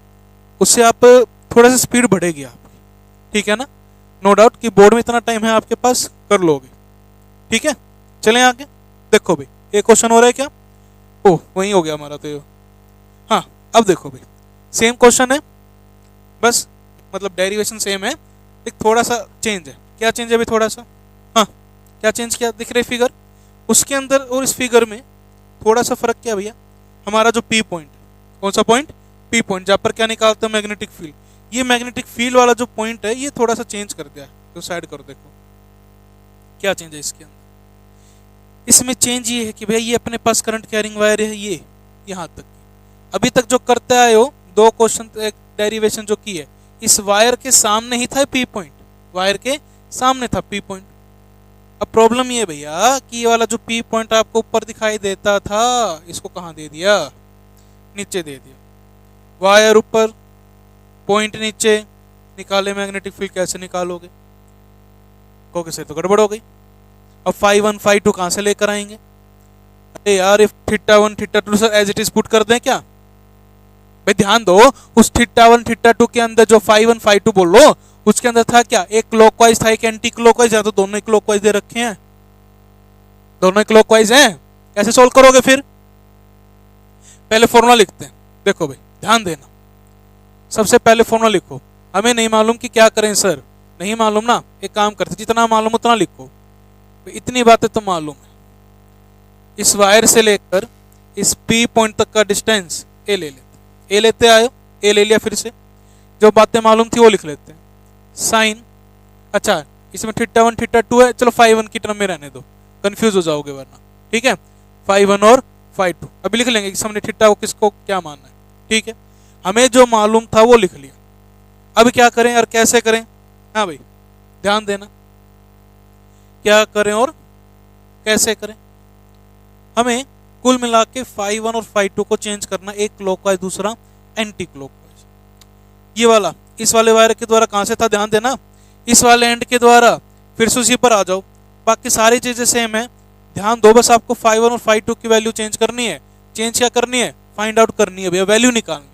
उससे आप थोड़ा सा स्पीड बढ़ेगी आपकी। ठीक है ना? नो डाउट कि बोर्ड में इतना टाइम है आपके पास, कर लोगे। ठीक है, चलें आगे। देखो भाई, एक क्वेश्चन हो रहा है क्या? ओह, वही हो गया हमारा तो। हाँ, अब देखो भाई, सेम क्वेश्चन है, बस मतलब डेरिवेशन सेम है, एक थोड़ा सा चेंज है। क्या चेंज है भाई? थोड़ा सा, हाँ, क्या चेंज किया? दिख रहे फिगर, उसके अंदर और इस फिगर में थोड़ा सा फर्क क्या भैया? हमारा जो पी पॉइंट, कौन सा पॉइंट? पी पॉइंट, जहां पर क्या निकालते हैं? Magnetic field. ये मैग्नेटिक फील्ड वाला जो पॉइंट है, ये थोड़ा सा चेंज कर दिया है। तो साइड करो, देखो क्या चेंज है इसके अंदर। इसमें चेंज ये है कि भैया ये अपने पास करंट कैरिंग वायर है, ये यहाँ तक। अभी तक जो करते आए हो, 2 क्वेश्चन डेरिवेशन जो की है, इस वायर के सामने ही था पी पॉइंट, वायर के सामने था पी पॉइंट। अब प्रॉब्लम ये भैया कि ये वाला जो पी पॉइंट आपको ऊपर दिखाई देता था, इसको कहाँ दे दिया? नीचे दे दिया। वायर ऊपर, पॉइंट नीचे, निकाले मैग्नेटिक फील्ड कैसे निकालोगे? कहोगे सर तो गड़बड़ हो गई। अब फाई 1 फाई 2 कहां से लेकर आएंगे? अरे यार, if θ1 θ2 sir as it is put कर दें क्या? भाई ध्यान दो, उस θ1 θ2 के अंदर जो फाई 1 फाई 2 बोल लो, उसके अंदर था क्या? एक क्लॉकवाइज था, एक एंटी क्लॉकवाइज, या तो दोनों ही क्लॉकवाइज दे रखे हैं, दोनों ही क्लॉकवाइज हैं। कैसे सोल्व करोगे फिर? पहले फॉर्मूला लिखते हैं। देखो भाई ध्यान देना, सबसे पहले फॉर्मूला लिखो। हमें नहीं मालूम कि क्या करें सर, नहीं मालूम ना, एक काम करते, जितना मालूम उतना लिखो। इतनी बातें तो मालूम है, इस वायर से लेकर इस पी पॉइंट तक का डिस्टेंस ए ले लेते। ए लेते आयो, ए ले लिया, फिर से जो बातें मालूम थी वो लिख लेते हैं। साइन, अच्छा इसमें थीटा 1 थीटा 2 है, चलो फाई 1 की टर्म में रहने दो, कंफ्यूज हो जाओगे वरना। ठीक है, फाई 1 और फाई 2 अभी लिख लेंगे कि हमने थीटा को किसको क्या मानना है। ठीक है, हमें जो मालूम था वो लिख लिया। अब क्या करें और कैसे करें? हाँ भाई ध्यान देना, क्या करें और कैसे करें। हमें कुल मिला के फाई 1 और फाई 2 को चेंज करना, एक क्लॉकवाइज दूसरा एंटी क्लॉकवाइज। ये वाला इस वाले वायर के द्वारा कहां से था, ध्यान देना, इस वाले एंड के द्वारा, फिर से उसी पर आ जाओ, बाकी सारी चीजें सेम है। ध्यान दो, बस आपको फाई 1 और फाई 2 की वैल्यू चेंज करनी है। चेंज क्या करनी है? फाइंड आउट करनी है भैया, वैल्यू निकालनी।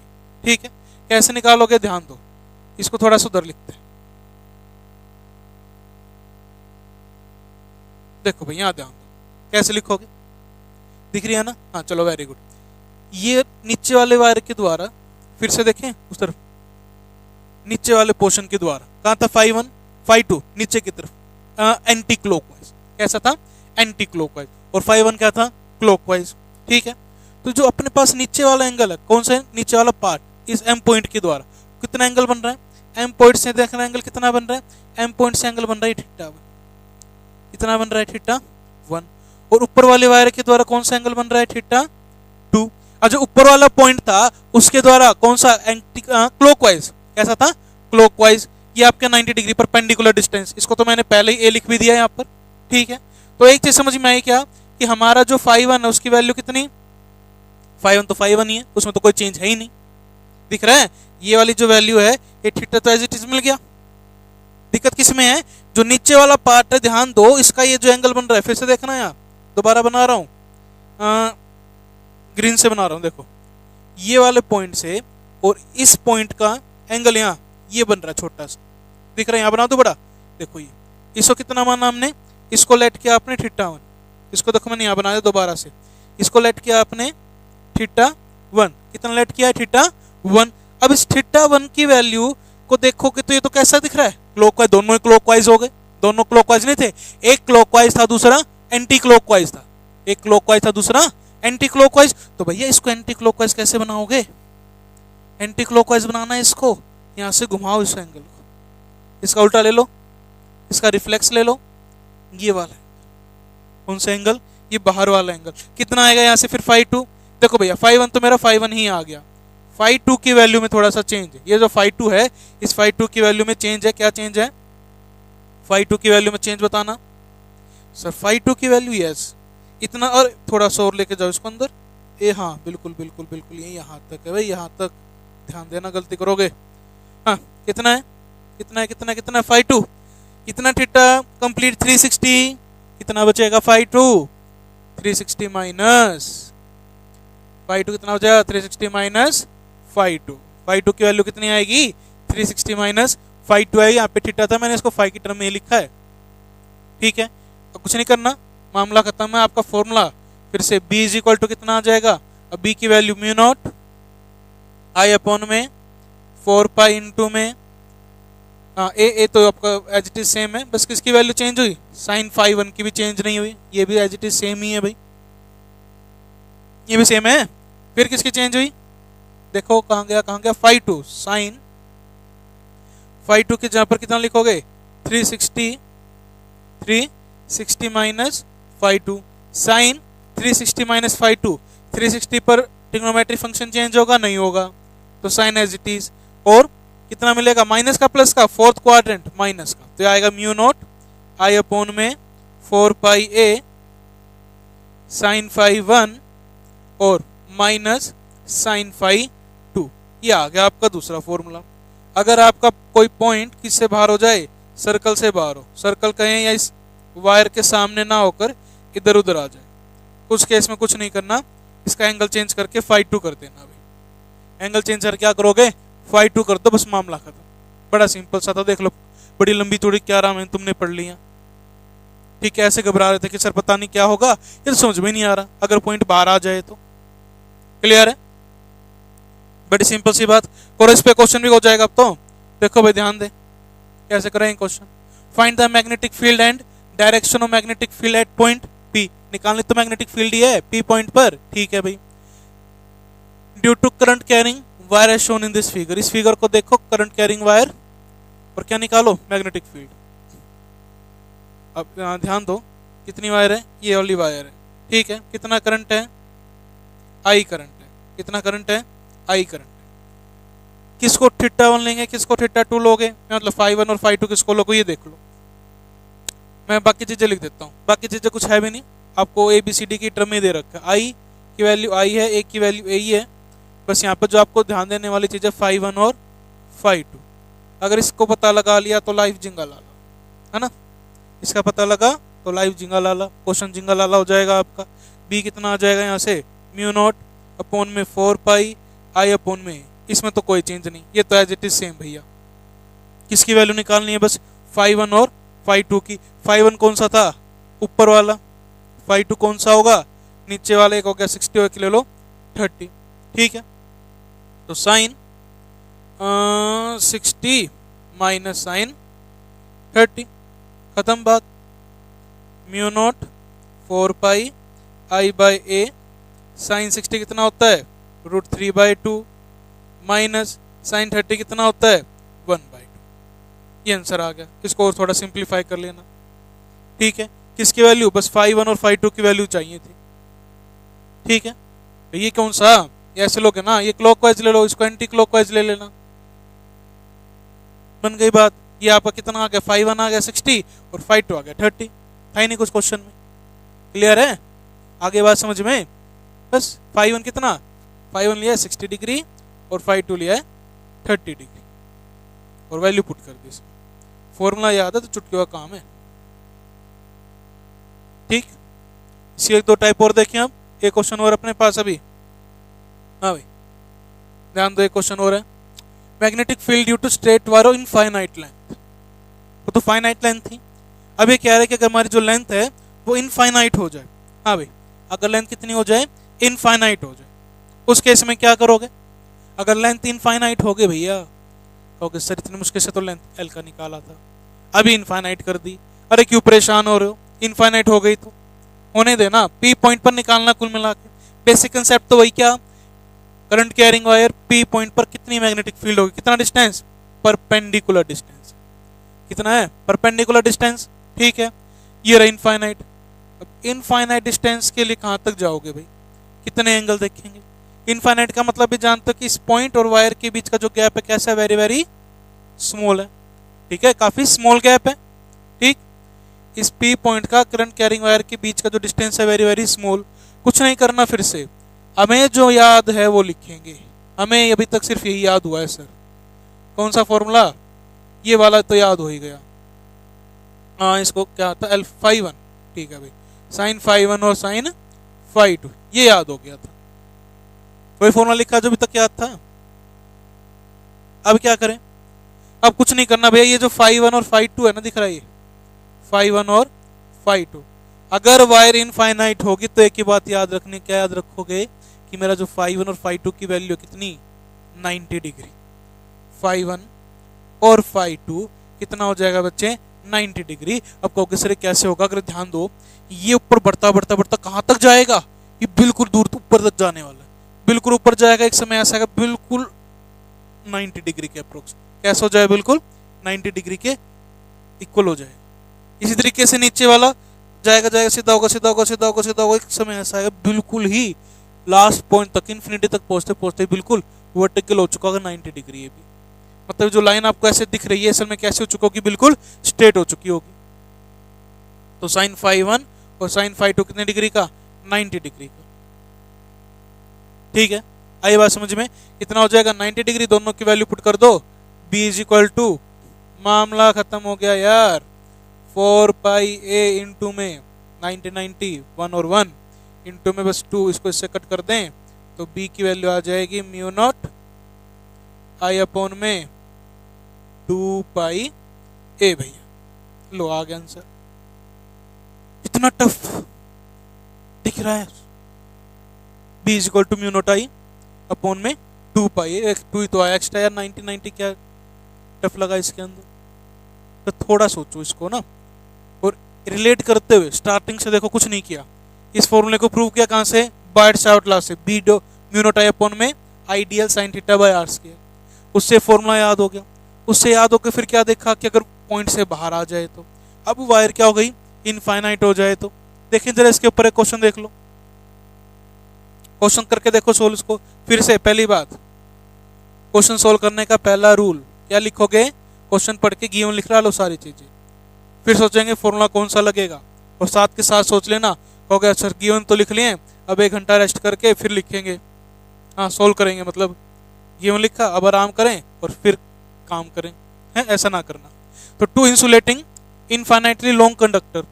ठीक है, कैसे निकालोगे? ध्यान दो, इसको थोड़ा सुधर लिखते हैं। देखो भाई यहाँ ध्यान दो, कैसे लिखोगे, दिख रही है ना? हाँ चलो वेरी गुड। ये नीचे वाले वायर के द्वारा, फिर से देखें उस तरफ, नीचे वाले पोर्शन के द्वारा, कहां था फाई 1 फाई 2? नीचे की तरफ, एंटी क्लॉकवाइज। कैसा था? Anti clockwise. और फाई 1 क्या था? क्लॉकवाइज। ठीक है, तो जो अपने पास नीचे वाला एंगल है, कौन सा है? नीचे वाला पार्ट, इस एम पॉइंट के द्वारा कितना एंगल बन रहा है? एम पॉइंट से देखना एंगल कितना बन रहा है? एम पॉइंट से एंगल बन रहा है थीटा 1। कितना बन रहा है? थीटा 1। और ऊपर वाले वायर के द्वारा कौन सा एंगल बन रहा है? थीटा 2। और जो ऊपर वाला पॉइंट था उसके द्वारा कौन सा? Anti clockwise. कैसा था? क्लॉकवाइज। ये आपके 90 डिग्री परपेंडिकुलर डिस्टेंस, इसको तो मैंने पहले ही ए लिख भी दिया यहाँ पर। ठीक है, तो एक चीज समझ में आई क्या, कि हमारा जो फाई 1 है उसकी वैल्यू कितनी? फाई 1 तो फाई 1 ही है, उसमें तो कोई चेंज है ही नहीं। दिख रहा है? ये वाली जो वैल्यू है, ये थीटा तो एज इट इज मिल गया। दिक्कत किसमें है? जो नीचे वाला पार्ट है, ध्यान दो, इसका ये जो एंगल बन रहा है, फिर से देखना, यहाँ दोबारा बना रहा हूं, ग्रीन से बना रहा हूं। देखो ये वाले पॉइंट से और इस पॉइंट का एंगल यहाँ ये बन रहा है, छोटा सा दिख रहा है, यहाँ बना दो बड़ा। देखो ये, इसको कितना माना हमने? इसको लेट किया आपने थीटा 1। इसको देखो मैंने यहाँ बना दिया दोबारा से, इसको लेट किया आपने थीटा 1। कितना लेट किया है? थीटा 1। अब इस थीटा 1 की वैल्यू को देखोगे तो ये तो कैसा दिख रहा है? क्लॉकवाइज। दोनों ही क्लॉकवाइज हो गए, दोनों क्लॉकवाइज नहीं थे, एक क्लॉकवाइज था दूसरा एंटी क्लॉकवाइज था। एक क्लॉकवाइज था दूसरा एंटी क्लॉकवाइज। तो भैया इसको एंटी क्लॉकवाइज कैसे बनाओगे? एंटी क्लॉकवाइज बनाना है इसको, यहां से घुमाओ इस एंगल को, इसका उल्टा ले लो, इसका रिफ्लेक्स ले लो, ये वाला कौन सा एंगल? ये बाहर वाला एंगल। कितना आएगा यहाँ से फिर? फाई 2। देखो भैया फाई 1 तो मेरा फाई 1 ही आ गया, फाई 2 की वैल्यू में थोड़ा सा चेंज है। ये जो फाई 2 है, इस फाई 2 की वैल्यू में चेंज है। क्या चेंज है? फाई 2 की वैल्यू में चेंज बताना सर। फाई 2 की वैल्यू यस इतना, और थोड़ा सा और लेके जाओ इसको अंदर। ए हाँ बिल्कुल बिल्कुल बिल्कुल, ये यहाँ तक है भाई, यहाँ तक ध्यान देना, गलती करोगे। हाँ कितना है? कितना है? कितना कितना है? फाई 2। कितना थीटा कंप्लीट? 360। कितना बचेगा? फाई 2 360 माइनस फाई 2 कितना हो जाएगा? 360 माइनस फाई 2। फाई 2 की वैल्यू कितनी आएगी? 360 माइनस फाई 2 है। यहाँ पे थीटा था, मैंने इसको फाई की टर्म में लिखा है। ठीक है, तो कुछ नहीं करना, मामला खत्म है। आपका फॉर्मूला फिर से b इज इक्वल टू कितना आ जाएगा? अब b की value mu naught I upon में 4 पाई इंटू में ए तो आपका एज इट इज सेम है, बस किसकी वैल्यू चेंज हुई? साइन फाई 1 की भी चेंज नहीं हुई, ये भी एज इट इज सेम ही है भाई, ये भी सेम है। फिर किसकी चेंज हुई? देखो कहां गया, कहां गया? फाई 2। साइन फाई 2 के जहां पर कितना लिखोगे? 360 minus phi 2। Sine 360 minus phi 2, 360 पर ट्रिग्नोमेट्री फंक्शन चेंज होगा? नहीं होगा, तो साइन एज इट इज। और कितना मिलेगा? माइनस का प्लस का, फोर्थ क्वाड्रेंट माइनस का, तो आएगा म्यू नॉट आई अपॉन में 4 पाई ए साइन फाई 1 और माइनस साइन फाई 2। ये आ गया आपका दूसरा फॉर्मूला। अगर आपका कोई पॉइंट किससे बाहर हो जाए? सर्कल से बाहर हो, सर्कल कहें या इस वायर के सामने ना होकर इधर उधर आ जाए, उस केस में कुछ नहीं करना, इसका एंगल चेंज करके फाई 2 कर देना भाई। एंगल चेंज कर क्या करोगे? फाई 2 कर दो, बस मामला खत्म। बड़ा सिंपल सा था, देख लो, बड़ी लंबी चौड़ी क्या राम है तुमने पढ़ लिया। ठीक है, ऐसे घबरा रहे थे कि सर पता नहीं क्या होगा, ये तो समझ में नहीं आ रहा, अगर पॉइंट बाहर आ जाए तो। क्लियर है? बड़ी सिंपल सी बात करो, इस पे क्वेश्चन भी हो जाएगा। अब तो देखो भाई ध्यान दे कैसे करेंगे question. Find the magnetic field and direction of magnetic field at point P. निकालने तो मैग्नेटिक फील्ड ही है पी पॉइंट पर। ठीक है भाई, due to current carrying wire as shown in this figure. इस फिगर को देखो, करंट कैरिंग वायर, और क्या निकालो? Magnetic field. अब ध्यान दो, कितनी वायर है, ये वाली वायर है, ठीक है। कितना करंट है, आई करंट है। कितना करंट है, आई करंट है। किसको थीटा 1 लेंगे, किसको थीटा 2 लोगे, मतलब फाई 1 और फाई 2 किसको लोगे, ये देख लो। मैं बाकी चीजें लिख देता हूँ, बाकी चीजें कुछ है भी नहीं, आपको ए बी सी डी की टर्म में दे रखा है। आई की वैल्यू आई है, ए की वैल्यू ए ही है, बस यहाँ पर जो आपको ध्यान देने वाली चीज है फाई 1 और फाई 2। अगर इसको पता लगा लिया तो लाइफ जिंगा लाला, है ना। इसका पता लगा तो लाइफ जिंगा लाला, क्वेश्चन जिंगा लाला हो जाएगा आपका। बी कितना आ जाएगा यहाँ से, म्यू नॉट अपॉन में 4 पाई आई अपॉन में, इसमें तो कोई चेंज नहीं, ये तो एज इट इज सेम भैया। किसकी वैल्यू निकालनी है, बस फाई 1 और फाई 2 की। फाई 1 कौन सा था, ऊपर वाला, फाई 2 कौन सा होगा, नीचे वाला। एक हो गया 60 और एक ले लो 30, ठीक है। तो साइन 60 माइनस साइन 30, खत्म बात। Mu naught 4 pi I by a, sine 60 कितना होता है, √3/2 माइनस साइन 30 कितना होता है, 1/2। ये आंसर आ गया। इसको और थोड़ा सिंप्लीफाई कर लेना, ठीक है। किसकी वैल्यू, बस फाई 1 और फाई 2 की वैल्यू चाहिए थी, ठीक है। तो ये कौन सा, ऐसे लोग है ना, ये क्लॉकवाइज ले लो, इसको एंटी क्लॉकवाइज ले लेना, बन गई बात। ये आपका कितना आ गया, फाई 1 आ गया 60 और फाई 2 आ गया 30, था ही नहीं कुछ क्वेश्चन में। क्लियर है, आगे बात समझ में। बस फाई 1 कितना, फाई 1 लिया है 60 डिग्री और फाई 2 लिया है 30 डिग्री, और वैल्यू पुट कर दी इसमें। फॉर्मूला याद है तो चुटकी का काम है, ठीक। इसी एक दो टाइप और देखें अब, एक क्वेश्चन और अपने पास अभी। हाँ भाई ध्यान दो, एक क्वेश्चन और है। Magnetic field due to straight wire infinite length, वो तो फाइनाइट लेंथ थी। अब ये कह रहे हैं कि अगर हमारी जो लेंथ है वो इनफाइनाइट हो जाए। हाँ भाई, अगर लेंथ कितनी हो जाए, इनफाइनाइट हो जाए, उस केस में क्या करोगे। अगर लेंथ इनफाइनाइट हो गई भैया, कहोगे सर इतनी मुश्किल से तो लेंथ एल का निकाला था, अभी इनफाइनाइट कर दी। अरे क्यों परेशान हो रहे हो, इनफाइनाइट हो गई तो होने देना, पी पॉइंट पर निकालना कुल मिला के। बेसिक कंसेप्ट तो वही, क्या, current carrying wire P point पर कितनी मैग्नेटिक फील्ड होगी, कितना डिस्टेंस, परपेंडिकुलर डिस्टेंस। कितना है, परपेंडिकुलर डिस्टेंस, ठीक है। ये रहा इनफाइनाइट। अब इनफाइनाइट डिस्टेंस के लिए कहां तक जाओगे भाई, कितने एंगल देखेंगे। इनफाइनाइट का मतलब भी जानते हो कि इस पॉइंट और वायर के बीच का जो गैप है कैसा है, वेरी वेरी स्मॉल है, ठीक है, काफी स्मॉल गैप है, ठीक। इस पी पॉइंट का करंट कैरिंग वायर के बीच का जो डिस्टेंस है वेरी वेरी स्मॉल। कुछ नहीं करना, फिर से हमें जो याद है वो लिखेंगे। हमें अभी तक सिर्फ यही याद हुआ है सर, कौन सा फॉर्मूला, ये वाला तो याद हो ही गया। हाँ, इसको क्या था, एल फाई 1, ठीक है भाई, साइन फाई 1 और साइन फाई 2, ये याद हो गया था। वही फॉर्मूला लिखा जो अभी तक याद था। अब क्या करें, अब कुछ नहीं करना भैया, ये जो फाई 1 और फाई 2 है ना, दिख रहा है ये फाई 1 और फाई 2। अगर वायर इनफाइनाइट होगी तो एक ही बात याद रखनी, क्या याद रखोगे, कि मेरा जो फाई 1 और फाई 2 की वैल्यू कितनी, 90 डिग्री। फाई 1 और फाई 2 कितना हो जाएगा बच्चे, 90 डिग्री। अब कहोगे सर कैसे होगा, अगर ध्यान दो, ये ऊपर बढ़ता बढ़ता बढ़ता कहां तक जाएगा, ये बिल्कुल दूर ऊपर तक जाने वाला है, बिल्कुल ऊपर जाएगा। एक समय ऐसा आएगा बिल्कुल 90 डिग्री के अप्रोक्स, कैसे हो जाए, बिल्कुल 90 डिग्री के इक्वल हो जाए। इसी तरीके से नीचे वाला जाएगा जाएगा, सीधा होगा सीधा होगा सीधा होगा सीधा होगा, एक समय ऐसा आएगा बिल्कुल ही लास्ट पॉइंट तक, इन्फिनिटी तक पहुंचते पहुंचते बिल्कुल वर्टिकल हो चुका होगा 90 डिग्री। ये भी मतलब जो लाइन आपको ऐसे दिख रही है असल में कैसे हो चुकी होगी, बिल्कुल स्ट्रेट हो चुकी होगी। तो साइन फाई 1 और साइन फाई 2 कितने डिग्री का, 90 डिग्री का, ठीक है। आई बात समझ में, कितना हो जाएगा 90 डिग्री, दोनों की वैल्यू पुट कर दो, बी इज इक्वल टू, मामला खत्म हो गया यार, 4 पाई ए इंटू में 90 90 1 और 1 इंटू में बस 2, इसको इससे कट कर दें तो बी की वैल्यू आ जाएगी म्यू नॉट आई अपॉन में 2 पाई ए। भैया लो आ गया आंसर। इतना टफ दिख रहा है, B is equal to mu naught I upon में 2 पाई, 2 ही तो आया एक्स्ट्रा यार, 90 90 क्या टफ लगा इसके अंदर। तो थोड़ा सोचो इसको ना, और रिलेट करते हुए स्टार्टिंग से देखो कुछ नहीं किया, इस फॉर्मूले को प्रूव किया कहां से, बायर्ट-शावर्ट लॉ से, बी डो म्यू नॉट आई अपॉन में I d l sine theta by are square. उससे फॉर्मूला याद हो गया, उससे याद होकर फिर क्या देखा कि अगर पॉइंट से बाहर आ जाए तो, अब वायर क्या हो गई, इनफाइनाइट हो जाए तो। देखिए जरा इसके ऊपर एक क्वेश्चन देख लो, क्वेश्चन करके देखो सोल्व इसको। फिर से पहली बात, क्वेश्चन सोल्व करने का पहला रूल क्या लिखोगे, क्वेश्चन पढ़ के गिवन लिख रहा लो सारी चीजें, फिर सोचेंगे फॉर्मूला कौन सा लगेगा, और साथ के साथ सोच लेना, कहोगे अच्छा गिवन तो लिख लिए, अब 1 घंटा रेस्ट करके फिर लिखेंगे, हाँ सोल्व करेंगे, मतलब गिवन लिखा अब आराम करें और फिर काम करें, है ऐसा ना करना। तो two insulating infinitely long conductor,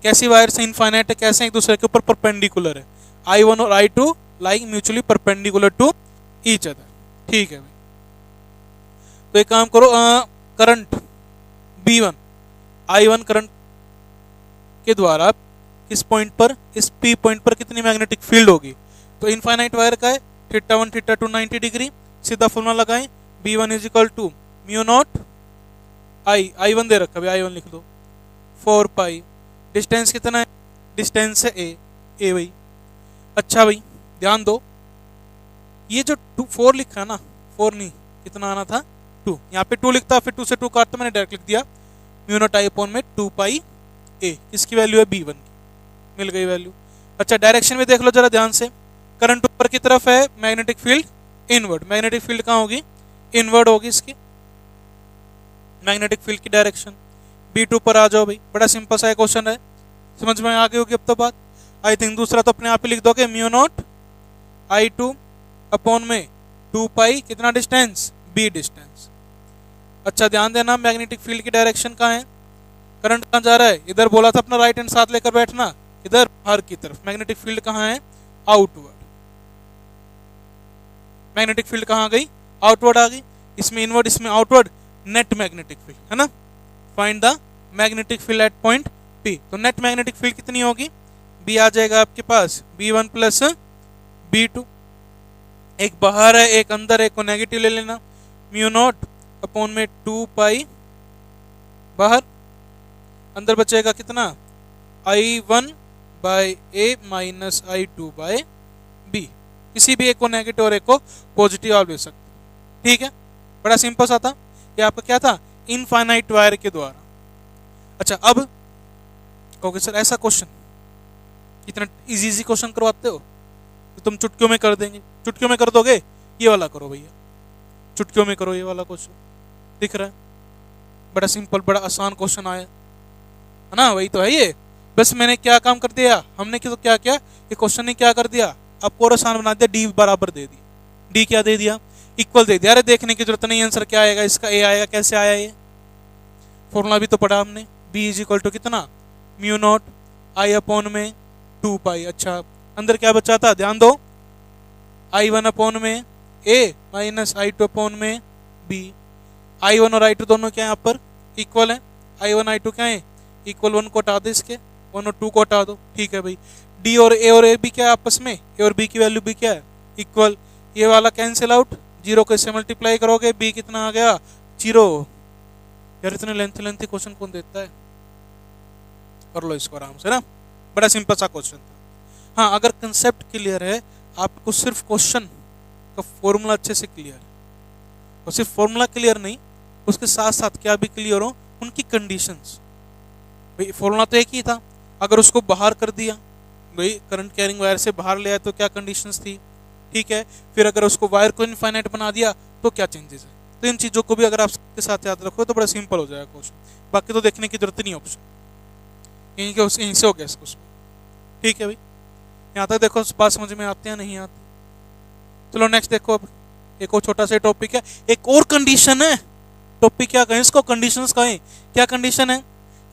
कैसी वायर से इनफाइनाइट है, कैसे एक दूसरे के ऊपर परपेंडिकुलर है, I1 और I2 lying mutually perpendicular to each other, ठीक है भाई। तो एक काम करो, करंट B1 I1 करंट के द्वारा इस पॉइंट पर, इस P पॉइंट पर कितनी मैग्नेटिक फील्ड होगी, तो इनफाइनाइट वायर का है θ1 θ2 90 डिग्री, सीधा फॉर्मूला लगाएं, B1 is equal to mu naught I1 दे रखा है, I1 लिख दो 4 पाई, डिस्टेंस कितना है, डिस्टेंस है A भाई। अच्छा भाई ध्यान दो, ये जो 4 लिखा है ना, 4 नहीं कितना आना था 2, यहाँ पे 2 लिखता, फिर 2 से 2 काटता, मैंने डायरेक्ट लिख दिया म्यू नॉट I अपॉन में 2 पाई A, इसकी वैल्यू है B1 की, मिल गई वैल्यू। अच्छा डायरेक्शन में देख लो जरा ध्यान से, करंट ऊपर की तरफ है, magnetic field inward, magnetic field कहाँ होगी, इनवर्ड होगी इसकी मैग्नेटिक फील्ड की डायरेक्शन। B2 पर आ जाओ भाई, बड़ा सिंपल सा क्वेश्चन है, समझ में आ गई होगी अब तो बात। आई थिंक दूसरा तो अपने आप ही लिख दोगे, म्यू नॉट I2 अपॉन में 2 पाई कितना डिस्टेंस B डिस्टेंस। अच्छा ध्यान देना, मैग्नेटिक फील्ड की डायरेक्शन कहाँ है, करंट कहाँ जा रहा है, इधर बोला था अपना राइट हैंड साथ लेकर बैठना, इधर बाहर की तरफ, मैग्नेटिक फील्ड कहाँ है, आउटवर्ड, मैग्नेटिक फील्ड कहाँ गई, आउटवर्ड आ गई, इसमें इनवर्ड इसमें आउटवर्ड, नेट मैग्नेटिक फील्ड है ना, find the magnetic field at point P, तो नेट मैग्नेटिक फील्ड कितनी होगी, B आ जाएगा आपके पास B1 प्लस B2, एक बाहर है एक अंदर, एक को नेगेटिव ले लेना, म्यू नॉट अपॉन में 2 पाई बाहर, अंदर बचेगा कितना I1 by A minus I2 by B, किसी भी एक को नेगेटिव और एक को पॉजिटिव आप ले सकते, ठीक है, बड़ा सिंपल सा था ये आपका क्या था, इनफाइनाइट वायर के द्वारा। अच्छा अब कहोगे सर ऐसा क्वेश्चन, इतना इजी क्वेश्चन करवाते हो तो तुम चुटकियों में कर देंगे, चुटकियों में कर दोगे, ये वाला करो भैया, चुटकियों में करो ये वाला क्वेश्चन, दिख रहा है बड़ा सिंपल बड़ा आसान क्वेश्चन आया है ना, वही तो है ये, बस मैंने क्या काम कर दिया, हमने तो क्या किया, ये क्वेश्चन ने क्या कर दिया, आपको और आसान बना दिया, D बराबर दे दिया, D क्या दे दिया, इक्वल दे दिया, अरे देखने की जरूरत नहीं, आंसर क्या आएगा इसका, A आएगा, कैसे आया ये, फॉर्मूला भी तो पढ़ा हमने, B इज इक्वल टू कितना म्यू नॉट I अपॉन में 2 पाई। अच्छा अंदर क्या बचा था, ध्यान दो, I1 अपॉन में A माइनस I2 अपॉन में B, I1 और I2 दोनों क्या है यहाँ पर इक्वल है, I1 I2 क्या है इक्वल, 1 को हटा दो इसके, 1 और 2 को हटा दो, ठीक है भाई। D और A भी क्या है आपस में, A और B की वैल्यू भी क्या है इक्वल, ये वाला कैंसिल आउट, 0 को इससे मल्टीप्लाई करोगे, B कितना आ गया 0। यार इतने लेंथी क्वेश्चन कौन देता है, कर लो इसको आराम से ना, बड़ा सिंपल सा क्वेश्चन था। हाँ अगर कंसेप्ट क्लियर है, आपको सिर्फ क्वेश्चन का फॉर्मूला अच्छे से क्लियर है, और सिर्फ फॉर्मूला क्लियर नहीं, उसके साथ साथ क्या भी क्लियर हो, उनकी कंडीशंस। भाई फॉर्मूला तो एक ही था, अगर उसको बाहर कर दिया, भाई करंट कैरिंग वायर से बाहर ले आया तो क्या कंडीशंस थी, ठीक है, फिर अगर उसको वायर को इनफाइनाइट बना दिया तो क्या चेंजेस है, तो इन चीज़ों को भी अगर आप सबके साथ याद रखो तो बड़ा सिंपल हो जाएगा क्वेश्चन, बाकी तो देखने की जरूरत नहीं ऑप्शन, यहीं से हो गया क्वेश्चन, ठीक है भाई। यहाँ तक देखो बात समझ में आते हैं नहीं आते, चलो नेक्स्ट देखो, अब एक और छोटा सा टॉपिक है, एक और कंडीशन है, टॉपिक क्या कहें इसको, कंडीशंस कहें, क्या कंडीशन है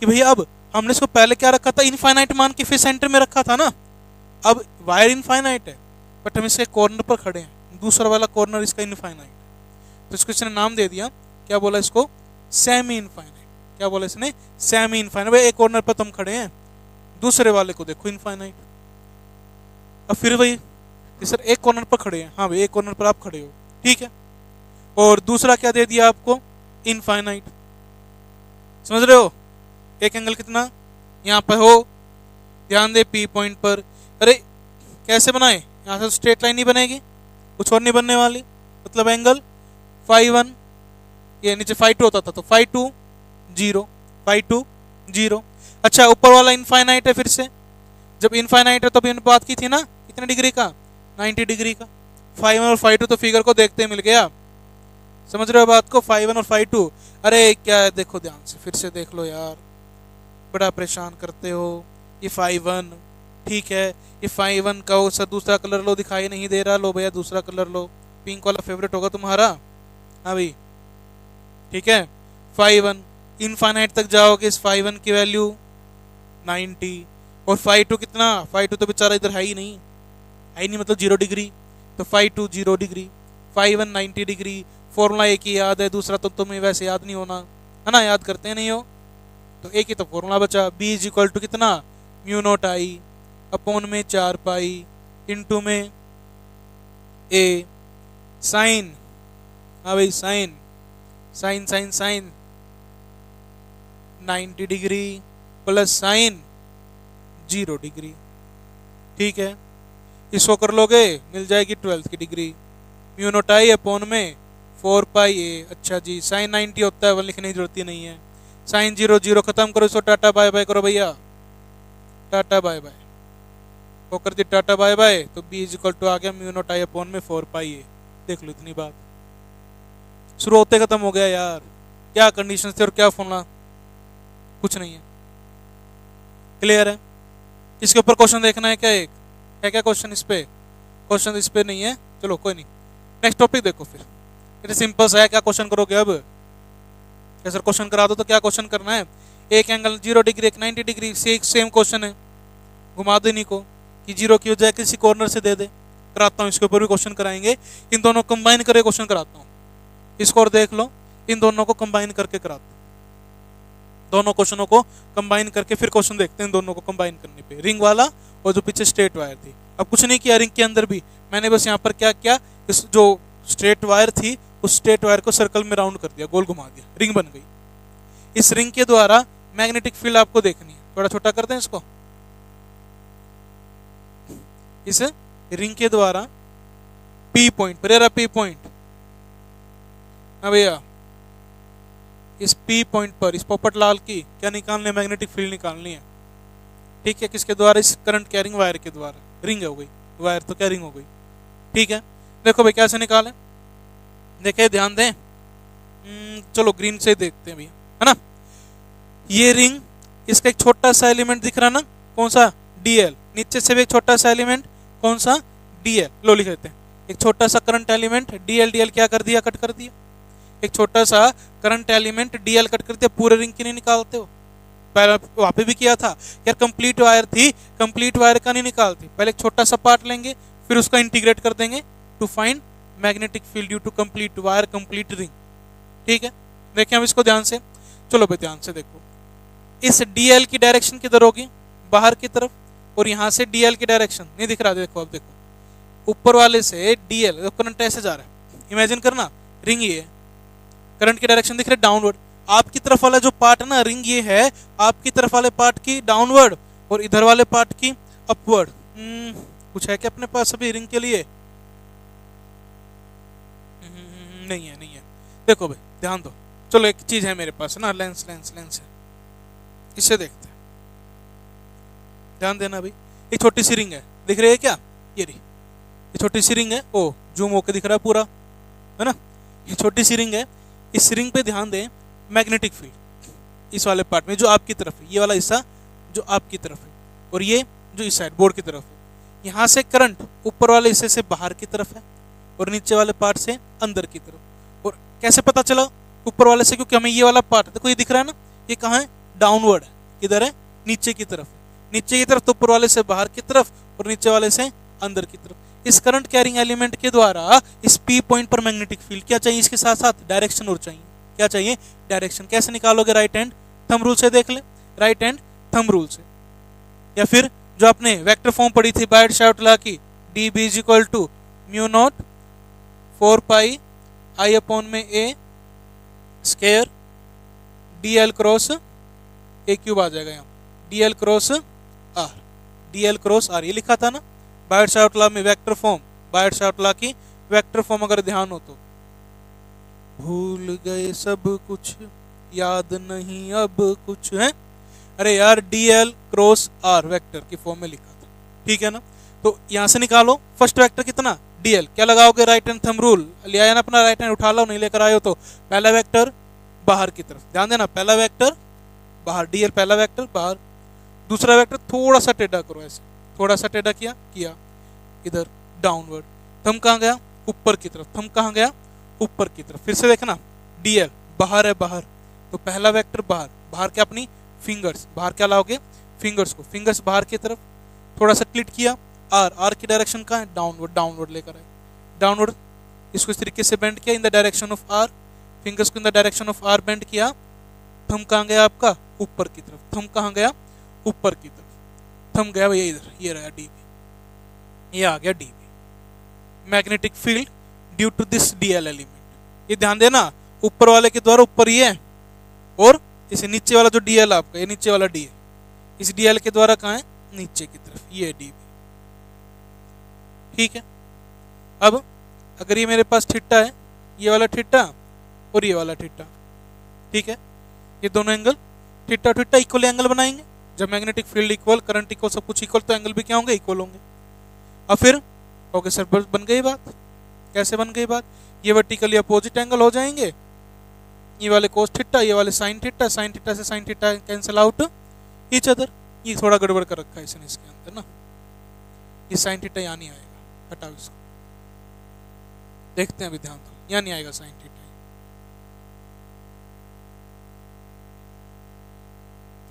कि भैया अब हमने इसको पहले क्या रखा था, इनफाइनाइट मान के फिर सेंटर में रखा था ना, अब वायर इनफाइनाइट है बट हम इसके कॉर्नर पर खड़े हैं, दूसरा वाला कॉर्नर इसका इनफाइनाइट, तो इसको इसने नाम दे दिया, क्या बोला इसको, सेमी इनफाइनाइट, क्या बोला इसने, सेमी इनफाइनाइट, भाई एक कॉर्नर पर तुम खड़े हैं, दूसरे वाले को देखो इनफाइनाइट, अब फिर वही सर एक कॉर्नर पर खड़े हैं, हाँ भाई एक कॉर्नर पर आप खड़े हो, ठीक है, और दूसरा क्या दे दिया आपको, इनफाइनाइट, समझ रहे हो, एक एंगल कितना यहाँ पर हो, ध्यान दे P पॉइंट पर, अरे कैसे बनाए, यहाँ से स्ट्रेट लाइन नहीं बनेगी, कुछ और नहीं बनने वाली, मतलब एंगल φ1, ये नीचे φ2 होता था तो φ2 0, φ2 0। अच्छा ऊपर वाला इनफाइनाइट है, फिर से जब इनफाइनाइट है तो अभी बात की थी ना कितने डिग्री का, 90 डिग्री का। फाइव और फाइव टू तो फिगर को देखते मिल गया, समझ रहे हो बात को, 5 1 और 5 2। अरे क्या है देखो ध्यान से, फिर से देख लो यार, बड़ा परेशान करते हो। ये 5 1 ठीक है, ये 5 1 का सा दूसरा कलर लो, दिखाई नहीं दे रहा, लो भैया दूसरा कलर लो, पिंक वाला फेवरेट होगा तुम्हारा। हाँ भाई ठीक है, 5 1 इनफाइनाइट तक जाओगे, इस 5 1 की वैल्यू 90, और 5 2 कितना, 5 2 तो बेचारा इधर है ही नहीं, है ही नहीं मतलब 0 डिग्री, तो 5 2 0 डिग्री, 5 1 90 डिग्री। फॉर्मूला एक ही याद है, दूसरा तो तुम्हें वैसे याद नहीं होना है ना, याद करते नहीं हो, तो एक ही तो फॉर्मूला बचा, बी इज इक्वल टू कितना, म्यू नॉट आई अपॉन में 4 पाई इंटू में ए साइन, हाँ भाई sine sine sine sine 90 degree plus sine 0 degree, ठीक है। इसको कर लोगे मिल जाएगी 12 की degree, mu naught I upon में 4 पाई ए। अच्छा जी साइन 90 होता है, वन लिखने की जरूरत ही नहीं है, साइन 0 0 खत्म करो, इसको टाटा बाय बाय करो भैया, टाटा बाय बाय, वो कर दी टाटा बाय बाय, तो बी इज इक्वल टू आ गया म्यू नॉट आई अपॉन में 4 पाई ए। देख लो इतनी बात, शुरू होते खत्म हो गया यार, क्या कंडीशन थे और क्या फॉर्मूला, कुछ नहीं है, क्लियर है। इसके ऊपर क्वेश्चन देखना है क्या, एक है क्या क्वेश्चन इस पे, क्वेश्चन इस पे नहीं है, चलो कोई नहीं, नेक्स्ट टॉपिक देखो फिर, इतने सिंपल सा है, क्या क्वेश्चन करोगे अब, क्या सर क्वेश्चन करा दो तो क्या क्वेश्चन करना है, एक एंगल 0 डिग्री एक 90 डिग्री से एक सेम क्वेश्चन है, घुमा दो इन्हीं को कि 0 की वजह किसी कॉर्नर से दे दे, कराता हूँ, इसके ऊपर भी क्वेश्चन कराएंगे, इन दोनों कंबाइन करके क्वेश्चन कराता हूँ, इसको और देख लो, इन दोनों को कंबाइन करके कराता हूँ, दोनों क्वेश्चनों को कंबाइन करके फिर क्वेश्चन देखते हैं, दोनों को कंबाइन करने पे, रिंग वाला और जो पीछे स्ट्रेट वायर थी। अब कुछ नहीं किया रिंग के अंदर भी, मैंने बस यहाँ पर क्या किया, इस जो स्ट्रेट वायर थी उस स्ट्रेट वायर को सर्कल में राउंड कर दिया, गोल घुमा दिया, रिंग बन गई। इस रिंग के द्वारा मैग्नेटिक फील्ड आपको देखनी है, थोड़ा छोटा कर दें इसको, इस रिंग के द्वारा पी पॉइंट पर, पी पॉइंट, हाँ भैया इस पी पॉइंट पर, इस पोपटलाल की क्या निकालनी है, मैग्नेटिक फील्ड निकालनी है, ठीक है, किसके द्वारा, इस करंट कैरिंग वायर के द्वारा, रिंग हो गई, वायर तो कैरिंग हो गई, ठीक है। देखो भाई कैसे निकालें, देखे ध्यान दें, चलो ग्रीन से देखते हैं भैया, है ना, ये रिंग, इसका एक छोटा सा एलिमेंट दिख रहा ना, कौन सा, डीएल, नीचे से भी एक छोटा सा एलिमेंट, कौन सा, डीएल, लो लिख देते हैं, एक छोटा सा करंट एलिमेंट डीएल, डीएल क्या कर दिया, कट कर दिया, एक छोटा सा करंट एलिमेंट डीएल कट कर दिया, पूरे रिंग की नहीं निकालते हो, पहले वहां पे भी किया था यार, कंप्लीट वायर थी, कंप्लीट वायर का नहीं निकालती, पहले एक छोटा सा पार्ट लेंगे फिर उसका इंटीग्रेट कर देंगे to find magnetic field due to complete wire complete ring, ठीक है। देखें अब इसको ध्यान से, चलो भाई ध्यान से देखो, इस डीएल की डायरेक्शन किधर होगी, बाहर की तरफ, और यहाँ से डीएल की डायरेक्शन नहीं दिख रहा, देखो अब देखो, ऊपर वाले से डीएल करंट ऐसे जा रहा है, इमेजिन करना रिंग ये है, करंट की डायरेक्शन दिख रही है डाउनवर्ड, आपकी तरफ वाला जो पार्ट है ना रिंग ये है, आपकी तरफ वाले पार्ट की डाउनवर्ड और इधर वाले पार्ट की अपवर्ड। कुछ है क्या अपने पास अभी रिंग के लिए, नहीं है, नहीं है, देखो भाई ध्यान दो, चलो एक चीज है मेरे पास ना, लेंस लेंस लेंस है, इससे देखते हैं, ध्यान देना भाई, एक छोटी सी रिंग है, दिख रही है क्या, ये रही, ये छोटी सी रिंग है, ओ जूम होकर दिख रहा है पूरा, है ना, ये छोटी सी रिंग है, इस रिंग पे ध्यान दें, मैग्नेटिक फील्ड इस वाले पार्ट में जो आपकी तरफ है, ये वाला हिस्सा जो आपकी तरफ है, और ये जो इस साइड बोर्ड की तरफ है, यहाँ से करंट ऊपर वाले हिस्से से बाहर की तरफ है और नीचे वाले पार्ट से अंदर की तरफ। और कैसे पता चला ऊपर वाले से, क्योंकि हमें ये वाला पार्ट देखो, ये दिख रहा है ना, ये कहाँ है, डाउनवर्ड है, किधर है, नीचे की तरफ है, नीचे की तरफ तो ऊपर वाले से बाहर की तरफ और नीचे वाले से अंदर की तरफ। इस करंट कैरिंग एलिमेंट के द्वारा इस पी पॉइंट पर मैग्नेटिक फील्ड क्या चाहिए, इसके साथ साथ डायरेक्शन और चाहिए, क्या चाहिए, डायरेक्शन। कैसे निकालोगे, राइट हैंड थंब रूल से देख ले, राइट हैंड थंब रूल से, या फिर जो आपने वेक्टर फॉर्म पढ़ी थी बायट-शार्ट लॉ की, D B is equal to mu naught 4 pi I upon में A square D L cross A cube आ जाएगा, यहाँ D L cross R, D L cross R, ये लिखा था ना बायट-शार्ट लॉ में, वेक्टर फॉर्म, बायट-शार्ट लॉ की वेक्टर फॉर्म अगर ध्यान हो तो, भूल गए सब कुछ याद नहीं अब कुछ है, अरे यार DL क्रॉस R वेक्टर की फॉर्म में लिखा था, ठीक है ना। तो यहाँ से निकालो फर्स्ट वेक्टर कितना DL, क्या लगाओगे राइट हैंड थंब रूल, ले आया ना अपना राइट हैंड, उठा लो, नहीं लेकर आए हो तो पहला वेक्टर बाहर की तरफ, ध्यान देना पहला वेक्टर बाहर, DL पहला वेक्टर बाहर, दूसरा वेक्टर थोड़ा सा टेढ़ा करो ऐसे, थोड़ा सा टेढ़ा किया इधर डाउनवर्ड, थंब कहाँ गया ऊपर की तरफ, थंब कहाँ गया ऊपर की तरफ, फिर से देखना DL बाहर है बाहर, तो पहला वेक्टर बाहर, बाहर क्या अपनी फिंगर्स, बाहर क्या लाओगे फिंगर्स को, फिंगर्स बाहर की तरफ, थोड़ा सा क्लिक किया R की डायरेक्शन कहाँ है डाउनवर्ड, डाउनवर्ड लेकर आए डाउनवर्ड, इसको इस तरीके से बेंड किया in the direction of R, fingers को in the direction of R bend किया, थंब कहाँ गया आपका ऊपर की तरफ, थंब कहाँ गया ऊपर की तरफ, थंब गया भैया इधर, ये रहा DB, ये आ गया DB magnetic field due to this DL element. ये ध्यान देना ऊपर वाले के द्वारा ऊपर ये है, और इसे नीचे वाला जो DL आपका, ये नीचे वाला DL, इस DL के द्वारा कहाँ है नीचे की तरफ, ये DB, ठीक है। अब अगर ये मेरे पास थीटा है, ये वाला थीटा और ये वाला थीटा, ठीक है, ये दोनों angle theta theta equal angle बनाएंगे, जब magnetic field equal, current equal, सब कुछ इक्वल, तो एंगल भी क्या होंगे इक्वल होंगे। अब फिर ओके सर बन गई बात, कैसे बन गई बात, ये वर्टिकली अपोजिट एंगल हो जाएंगे, ये वाले कोस थीटा, ये वाले साइन थीटा, साइन थीटा से sine theta cancel out each other. ये थोड़ा गड़बड़ कर रखा है इसने इसके अंदर ना, ये साइन थीटा यहाँ नहीं आएगा, हटाओ इसको, देखते हैं अभी ध्यान दो, यहाँ नहीं आएगा साइन थीटा,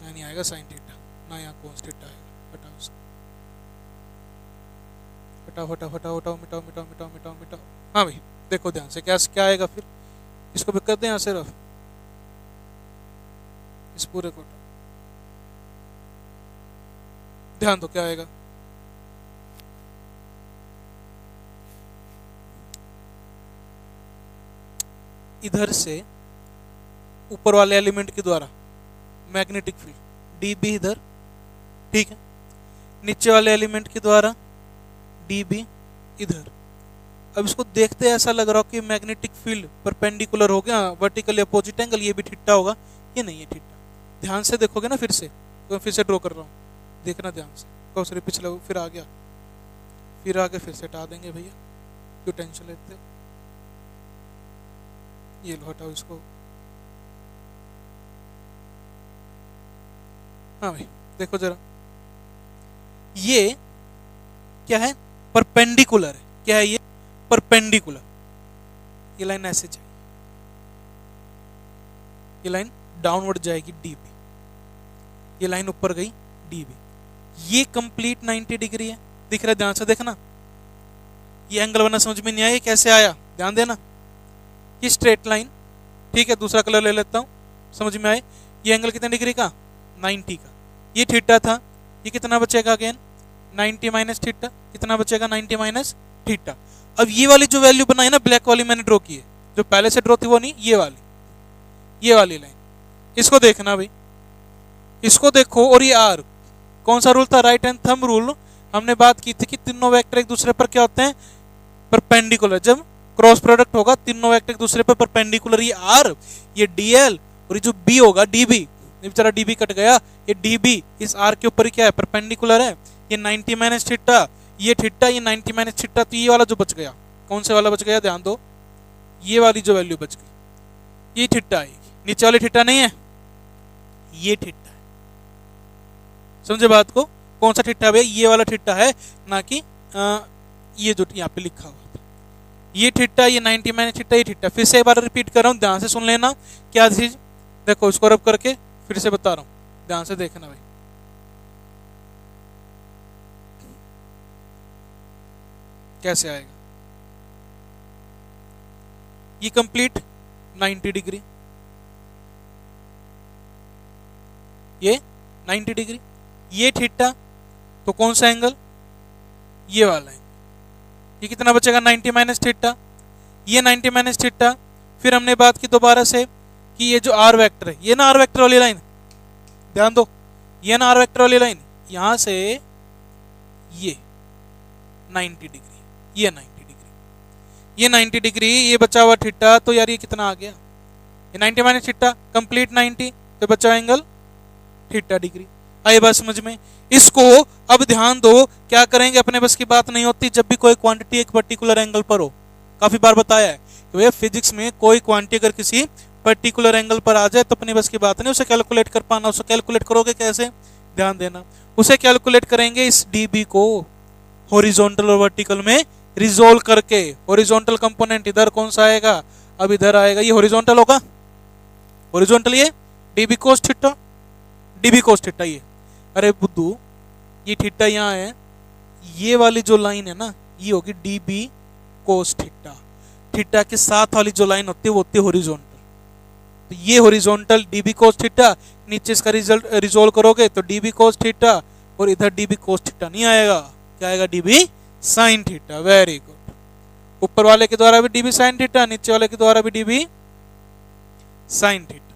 यहाँ नहीं आएगा साइन थीटा, ना यहाँ कोस थीटा आएगा, हटाओ इसको, हटाओ हटाओ हटाओ हटाओ मिटाओ मिटाओ मिटाओ मिटाओ मिटाओ। हाँ भाई देखो ध्यान से क्या क्या आएगा, फिर इसको भी कर दें यहाँ सिर्फ, इस पूरे को ध्यान दो क्या आएगा, इधर से ऊपर वाले एलिमेंट के द्वारा मैग्नेटिक फील्ड DB इधर, ठीक है, नीचे वाले एलिमेंट के द्वारा DB इधर। अब इसको देखते ऐसा लग रहा हो कि मैग्नेटिक फील्ड परपेंडिकुलर हो गया, वर्टिकली अपोजिट एंगल, ये भी थीटा होगा, ये नहीं है थीटा, ध्यान से देखोगे ना फिर से, तो मैं फिर से ड्रॉ कर रहा हूँ, देखना ध्यान से, कौन सा पिछला फिर आ गया, फिर आगे फिर से हटा देंगे भैया, क्यों टेंशन लेते हो, ये लो हटाओ इसको। हाँ भाई देखो जरा, ये क्या है परपेंडिकुलर है, क्या है ये परपेंडिकुलर, ये लाइन ऐसे जाएगी, ये लाइन डाउनवर्ड जाएगी DB, ये लाइन ऊपर गई DB, ये कंप्लीट 90 डिग्री है, दिख रहा है ध्यान से देखना, ये एंगल बना समझ में नहीं आया कैसे आया, ध्यान देना, ये स्ट्रेट लाइन, ठीक है, दूसरा कलर ले लेता हूं समझ में आए, ये एंगल कितने डिग्री का 90 का, ये थीटा था, ये कितना बचेगा अगेन 90 माइनस थीटा, कितना बचेगा 90 माइनस थीटा। अब ये वाली जो वैल्यू बनाई ना ब्लैक वाली मैंने ड्रॉ की है, जो पहले से ड्रॉ थी वो नहीं, ये वाली लाइन, इसको देखना भाई, इसको देखो, और ये R कौन सा रूल था राइट हैंड थंब रूल, हमने बात की थी कि तीनों वेक्टर एक दूसरे पर क्या होते हैं परपेंडिकुलर, जब क्रॉस प्रोडक्ट होगा तीनों वेक्टर एक दूसरे पर परपेंडिकुलर, ये R ये DL और ये जो B होगा DB, बेचारा DB कट गया, ये DB इस R के ऊपर क्या है परपेंडिकुलर है, ये 90 माइनस थीटा, ये थीटा, ये 90 माइनस थीटा, तो ये वाला जो बच गया, कौन से वाला बच गया ध्यान दो, ये वाली जो वैल्यू बच गई ये थीटा आएगी, नीचे वाली थीटा नहीं है, ये थीटा है, समझे बात को, कौन सा थीटा है ये वाला थीटा है, ना कि ये जो यहाँ पे लिखा हुआ था, ये थीटा, ये 90 माइनस थीटा, ये थीटा। फिर से एक बार रिपीट कर रहा हूँ, ध्यान से सुन लेना क्या चीज, देखो इसको रब करके फिर से बता रहा हूँ, ध्यान से देखना भाई, कैसे आएगा, ये कंप्लीट 90 डिग्री, ये 90 डिग्री, ये थीटा, तो कौन सा एंगल ये वाला है, ये कितना बचेगा 90 माइनस थीटा, ये 90 माइनस थीटा। फिर हमने बात की दोबारा से कि ये जो R वेक्टर है, ये ना R वेक्टर वाली लाइन, ध्यान दो, ये ना R वेक्टर वाली लाइन, यहां से ये 90 डिग्री, ये 90 डिग्री, ये 90 डिग्री, ये बचा हुआ थीटा, तो यार ये कितना आ गया, ये 90 माइनस थीटा कंप्लीट 90, तो बचा एंगल थीटा डिग्री। आई बात समझ में? इसको अब ध्यान दो, क्या करेंगे, अपने बस की बात नहीं होती जब भी कोई क्वांटिटी एक पर्टिकुलर एंगल पर हो। काफी बार बताया है कि भैया फिजिक्स में कोई क्वांटिटी अगर किसी पर्टिकुलर एंगल पर आ जाए तो अपनी बस की बात नहीं उसे कैलकुलेट कर पाना। उसे कैलकुलेट करोगे कैसे, ध्यान देना। उसे कैलकुलेट करेंगे इस डीबी को हॉरिजॉन्टल और वर्टिकल में रिजोल्व करके। हॉरिजॉन्टल कंपोनेंट इधर कौन सा आएगा, अब इधर आएगा, ये हॉरिजॉन्टल होगा, हॉरिजॉन्टल ये dB cos theta, dB cos theta ये। अरे बुद्धू, ये थीटा यहाँ है, ये वाली जो लाइन है ना ये होगी डीबी कोस थीटा। थीटा के साथ वाली जो लाइन होती है वो होती है हॉरिजॉन्टल। तो ये हॉरिजॉन्टल डीबी कोस थीटा, नीचे इसका रिजल्ट रिजोल्व करोगे तो डीबी कोस थीटा, और इधर डीबी कोस थीटा नहीं आएगा, क्या आएगा, dB sine theta. Very good. ऊपर वाले के द्वारा भी डीबी साइन थीटा, नीचे वाले के द्वारा भी डीबी साइन थीटा।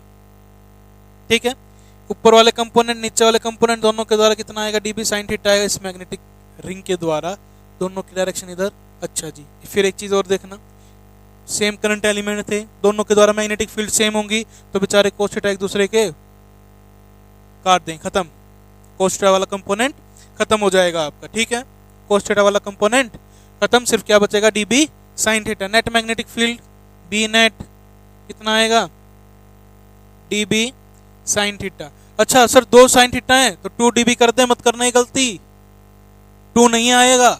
ठीक है, ऊपर वाले कंपोनेंट नीचे वाले कंपोनेंट दोनों के द्वारा कितना आएगा, डीबी साइन थीटा आएगा इस मैग्नेटिक रिंग के द्वारा, दोनों की डायरेक्शन इधर। अच्छा जी, फिर एक चीज और देखना, सेम करंट एलिमेंट थे, दोनों के द्वारा मैग्नेटिक फील्ड सेम होंगी तो बेचारे कोस थीटा एक दूसरे के काट दें, खत्म। कोस थीटा वाला कंपोनेंट खत्म हो जाएगा आपका। ठीक है, कोस थीटा वाला कंपोनेंट खत्म, सिर्फ क्या बचेगा, dB sine theta. Net magnetic field B net कितना आएगा, डीबी साइन थीटा। अच्छा सर, दो साइन थीटा है तो 2 डीबी कर दे, मत करना ही गलती, 2 नहीं आएगा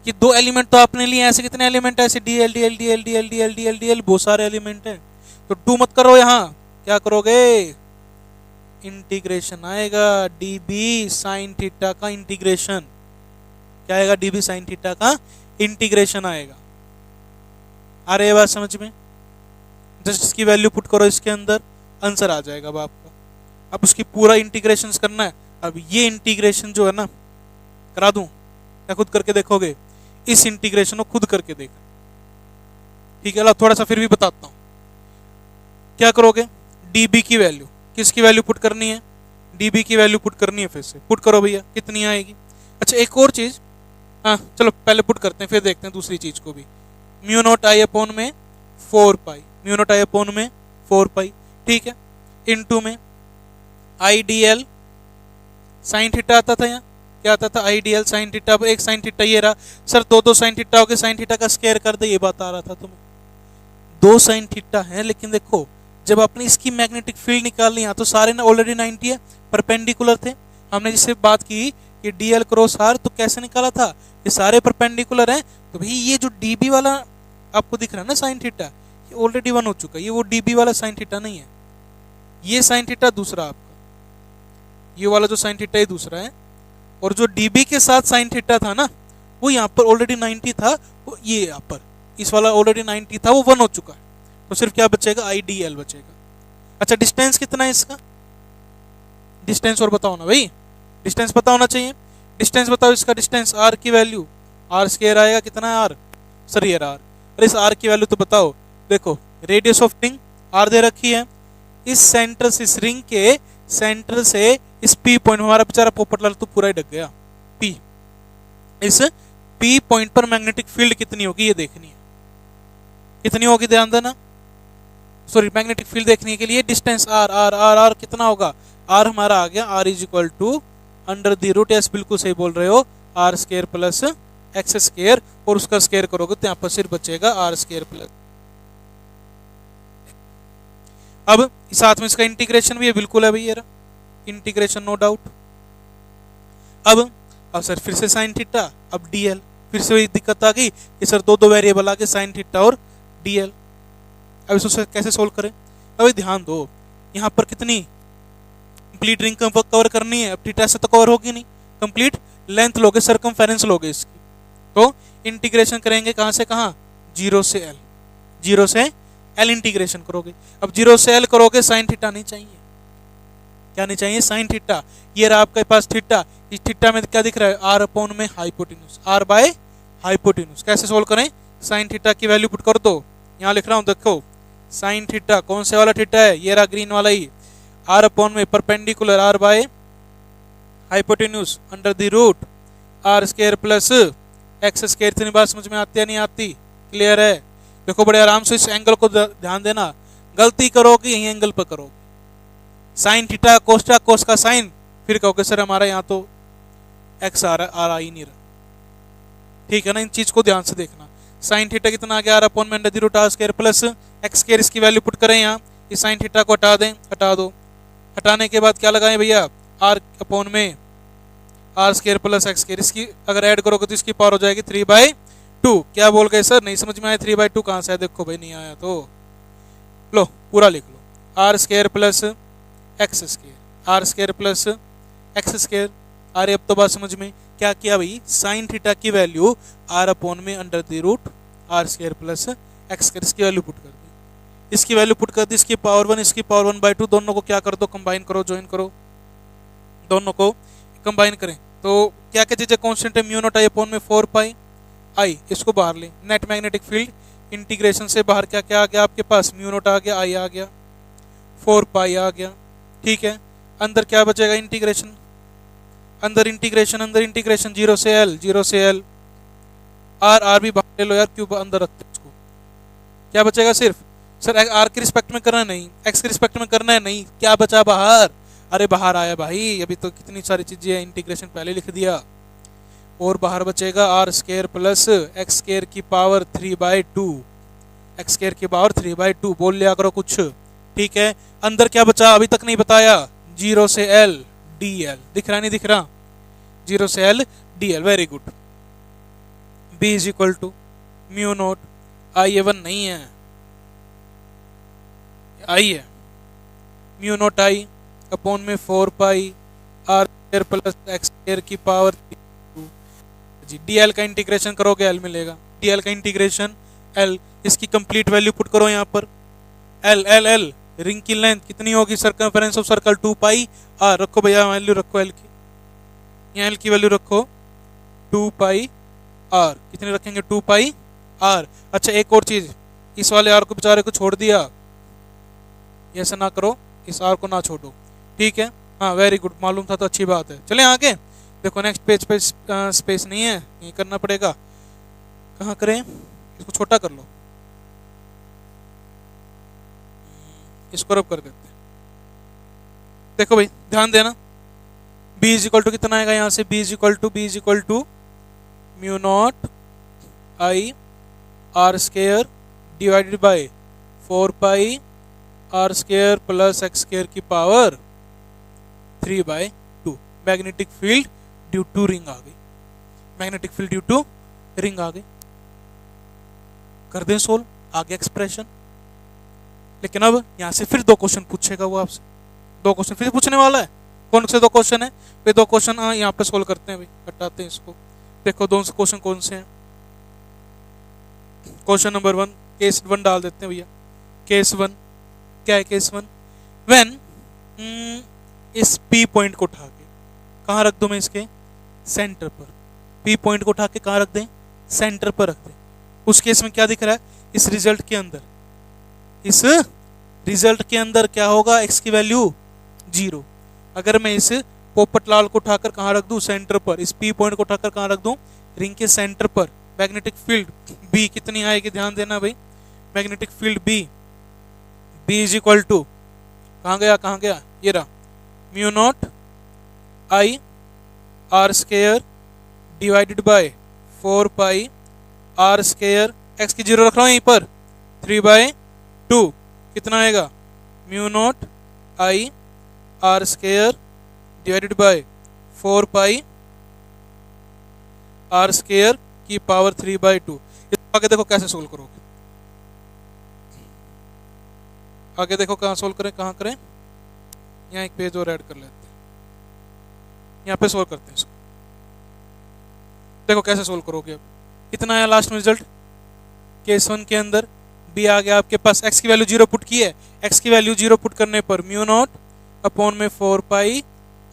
कि 2 एलिमेंट तो आपने लिए, ऐसे कितने एलिमेंट है, ऐसे D L D L D L D L D L D L D L बहुत सारे एलिमेंट हैं, तो 2 मत करो। यहाँ क्या करोगे, इंटीग्रेशन आएगा, डीबी साइन थीटा का इंटीग्रेशन। क्या आएगा, डीबी साइन थीटा का इंटीग्रेशन आएगा। आ रही है बात समझ में? जस्ट इसकी वैल्यू पुट करो इसके अंदर, आंसर आ जाएगा अब आपका। अब उसकी पूरा इंटीग्रेशन करना है। अब ये इंटीग्रेशन जो है ना, करा दूं या खुद करके देखोगे, इस इंटीग्रेशन को खुद करके देखना। ठीक है, थोड़ा सा फिर भी बताता हूं। क्या करोगे, डीबी की वैल्यू, किसकी वैल्यू पुट करनी है, डीबी की वैल्यू पुट करनी है। फिर से पुट करो भैया, कितनी आएगी। अच्छा एक और चीज, हाँ चलो पहले पुट करते हैं फिर देखते हैं दूसरी चीज को भी। म्यू नॉट आई अपॉन में 4 pi, mu naught I upon में 4 पाई, ठीक है, इनटू में I D L sine theta आता था, यहाँ क्या आता था, I D L sine theta. अब एक साइन थीटा ये रहा, सर 2 साइन थीटा हो गए, साइन थीटा का स्क्वायर कर दे, ये बात आ रहा था तुम्हें। 2 साइन थीटा है, लेकिन देखो जब आपने इसकी मैग्नेटिक फील्ड निकालनी है तो सारे ना ऑलरेडी 90 है, परपेंडिकुलर थे। हमने जिससे बात की कि डी एल क्रॉस आर, तो कैसे निकाला था, ये सारे परपेंडिकुलर हैं, तो भाई ये जो डीबी वाला आपको दिख रहा है ना साइन थीटा, ये ऑलरेडी 1 हो चुका है, ये वो डीबी वाला साइन थीटा नहीं है, ये साइन थीटा दूसरा आपका, ये वाला जो साइन थीटा ये दूसरा है, और जो डीबी के साथ साइन थीटा था ना वो यहाँ पर ऑलरेडी 90 था, वो ये यहाँ पर इस वाला ऑलरेडी 90 था, वो 1 हो चुका है, तो सिर्फ क्या बचेगा, आई डी एल बचेगा। अच्छा डिस्टेंस कितना है इसका, डिस्टेंस और बताओ ना भाई, डिस्टेंस पता होना चाहिए, डिस्टेंस बताओ इसका, डिस्टेंस आर की वैल्यू, आर स्क्वायर आएगा, कितना है आर, सर ये आर, अरे इस आर की वैल्यू तो बताओ। देखो रेडियस ऑफ रिंग आर दे रखी है, इस सेंटर से, इस रिंग के सेंटर से इस पी पॉइंट, हमारा बेचारा पोपटलाल तो पूरा ही ढक गया, पी, इस पी पॉइंट पर मैग्नेटिक फील्ड कितनी होगी ये देखनी है, कितनी होगी ध्यान देना, सॉरी मैग्नेटिक फील्ड देखने के लिए distance r, r r r कितना होगा, आर हमारा आ गया, r is equal to under the root, yes बिल्कुल सही बोल रहे हो, r square plus x square, और उसका स्क्वायर करोगे तो यहाँ पर सिर्फ बचेगा आर स्क्वायर प्लस। अब साथ में इसका इंटीग्रेशन भी है, बिल्कुल है भैया इंटीग्रेशन, नो डाउट। अब सर फिर से साइन थीटा, अब डीएल, फिर से वही दिक्कत आ गई कि सर 2 वेरिएबल आ गए, साइन थीटा और डीएल। अब इसको कैसे सोल्व करें, अब ध्यान दो, यहाँ पर कितनी कंप्लीट रिंग कवर करनी है, अब थीटा से तो कवर होगी नहीं, कंप्लीट लेंथ लोगे, सरकमफेरेंस लोगे इसकी, तो इंटीग्रेशन करेंगे कहाँ से कहाँ, 0 से एल, 0 से एल इंटीग्रेशन करोगे। अब 0 से एल करोगे, साइन थीटा नहीं चाहिए, क्या नहीं चाहिए, साइन थीटा, ये रहा आपके पास थीटा, इस थीटा में क्या दिख रहा है, आर अपॉन में हाइपोटेन्यूज, आर बाय हाइपोटेन्यूज। कैसे सोल्व करें, साइन थीटा की वैल्यू पुट कर दो, यहाँ लिख रहा हूँ देखो, साइन थीटा कौन से वाला थीटा है, ये रहा ग्रीन वाला ही, आर अपॉन में perpendicular r by hypotenuse under the root are square plus x square. इतनी बात समझ में आती है नहीं आती, क्लियर है। देखो बड़े आराम से इस एंगल को ध्यान देना, गलती करोगे यही एंगल पर करोगे, साइन थीटा कोस्टा कोस का साइन, फिर कहोगे सर हमारा यहाँ तो एक्स आ रहा ही नहीं रहा। ठीक है ना, इन चीज को ध्यान से देखना। साइन थीटा कितना आ गया, आर अपॉन में under the root are square plus x square, इसकी वैल्यू पुट करें यहाँ, इस साइन थीटा को हटा दें, हटा दो। हटाने के बाद क्या लगाएं भैया, आर अपॉन में r square plus x square, इसकी अगर ऐड करोगे तो इसकी पावर हो जाएगी 3/2। क्या बोल गए सर, नहीं समझ में आया, 3/2 कहाँ से है, देखो भाई नहीं आया तो लो पूरा लिख लो, R square plus x square, are square plus x square. अरे अब तो बात समझ में, क्या किया भाई, साइन थीटा की वैल्यू आर अपॉन में under the root are square plus x square, इसकी वैल्यू पुट कर दी, इसकी वैल्यू पुट कर दी, इसकी पावर 1 इसकी पावर 1/2, दोनों को क्या कर दो, कंबाइन करो, ज्वाइन करो, दोनों को कंबाइन करें तो क्या क्या चीजें कांस्टेंट है, म्यू नॉट आई अपॉन में 4 पाई आई, इसको बाहर लें। नेट मैग्नेटिक फील्ड इंटीग्रेशन से बाहर क्या क्या आ गया आपके पास, म्यू नॉट आ गया, आई आ गया, 4 पाई आ गया। ठीक है, अंदर क्या बचेगा, इंटीग्रेशन, अंदर इंटीग्रेशन 0 से L, 0 से L, आर भी बाहर ले लो यार, क्यों अंदर रखते हैं इसको, क्या बचेगा सिर्फ, सर आर के रिस्पेक्ट में करना है, नहीं एक्स के रिस्पेक्ट में करना है, नहीं, क्या बचा बाहर, अरे बाहर आया भाई, अभी तो कितनी सारी चीजें हैं, इंटीग्रेशन पहले लिख दिया, और बाहर बचेगा r square plus x square की पावर 3/2, एक्स स्क्वायर की पावर 3/2, बोल लिया करो कुछ। ठीक है, अंदर क्या बचा अभी तक नहीं बताया, 0 से L dl, दिख रहा नहीं दिख रहा, 0 से L dl, very good. B is equal to mu naught I, ये 1 नहीं है, आई है, म्यू नोट आई अपॉन में 4 pi are square plus x square की पावर 2 जी, dl का इंटीग्रेशन करोगे L मिलेगा, dl का इंटीग्रेशन L, इसकी कंप्लीट वैल्यू पुट करो यहाँ पर, L L L रिंग की लेंथ कितनी होगी, circumference of circle 2 pi R, रखो भैया वैल्यू रखो L की, यहाँ L की वैल्यू रखो 2 पाई आर, कितने रखेंगे 2 पाई आर। अच्छा एक और चीज, इस वाले आर को बेचारे को छोड़ दिया, ऐसा ना करो, इस आर को ना छोड़ो, ठीक है, हाँ वेरी गुड, मालूम था तो अच्छी बात है। चले आगे देखो, नेक्स्ट पेज पे स्पेस नहीं है, ये करना पड़ेगा, कहाँ करें, इसको छोटा कर लो, इसको रब कर देते हैं। देखो भाई ध्यान देना, b इज इक्वल टू कितना आएगा यहाँ से, b is equal to mu naught I are square divided by 4 pi are square plus x square की power 3/2। Magnetic field due to ring आ गई, magnetic field due to ring आ गई, कर दें सोल्व, आगे एक्सप्रेशन। लेकिन अब यहाँ से फिर 2 क्वेश्चन पूछेगा वो आपसे, 2 क्वेश्चन फिर पूछने वाला है, कौन से 2 क्वेश्चन है, वे 2 क्वेश्चन यहाँ पे सोल्व करते हैं भाई, हटाते हैं इसको। देखो 2 क्वेश्चन कौन से हैं, क्वेश्चन नंबर 1 केस 1 डाल देते हैं भैया, केस 1 क्या है, केस 1 व्हेन इस P पॉइंट को उठा के कहाँ रख दूं मैं, इसके सेंटर पर, P पॉइंट को उठा के कहाँ रख दें, सेंटर पर रख दें। उस केस में क्या दिख रहा है, इस रिजल्ट के अंदर, इस रिजल्ट के अंदर क्या होगा, x की वैल्यू 0। अगर मैं इस पोपटलाल को उठाकर कहाँ रख दूं, सेंटर पर, इस P पॉइंट को उठाकर कहाँ रख दूं, रिंग के सेंटर पर, मैग्नेटिक फील्ड B कितनी आएगी, ध्यान देना भाई, magnetic field B is equal to, कहाँ गया, ये रहा, mu naught I are square divided by 4 pi are square, x की 0 रख रहा हूँ यहीं पर, 3/2 कितना आएगा, mu naught I are square divided by 4 pi are square की पावर 3/2। आगे देखो कैसे सोल्व करोगे, आगे देखो कहाँ सोल्व करें, कहाँ करें, यहाँ एक पेज और ऐड कर लेते हैं, यहाँ पे सोल्व करते हैं इसको। देखो कैसे सोल्व करोगे, अब कितना आया लास्ट में रिजल्ट, केस 1 के अंदर B आ गया आपके पास, x की वैल्यू 0 पुट की है, x की वैल्यू 0 पुट करने पर म्यू नॉट अपॉन में 4 पाई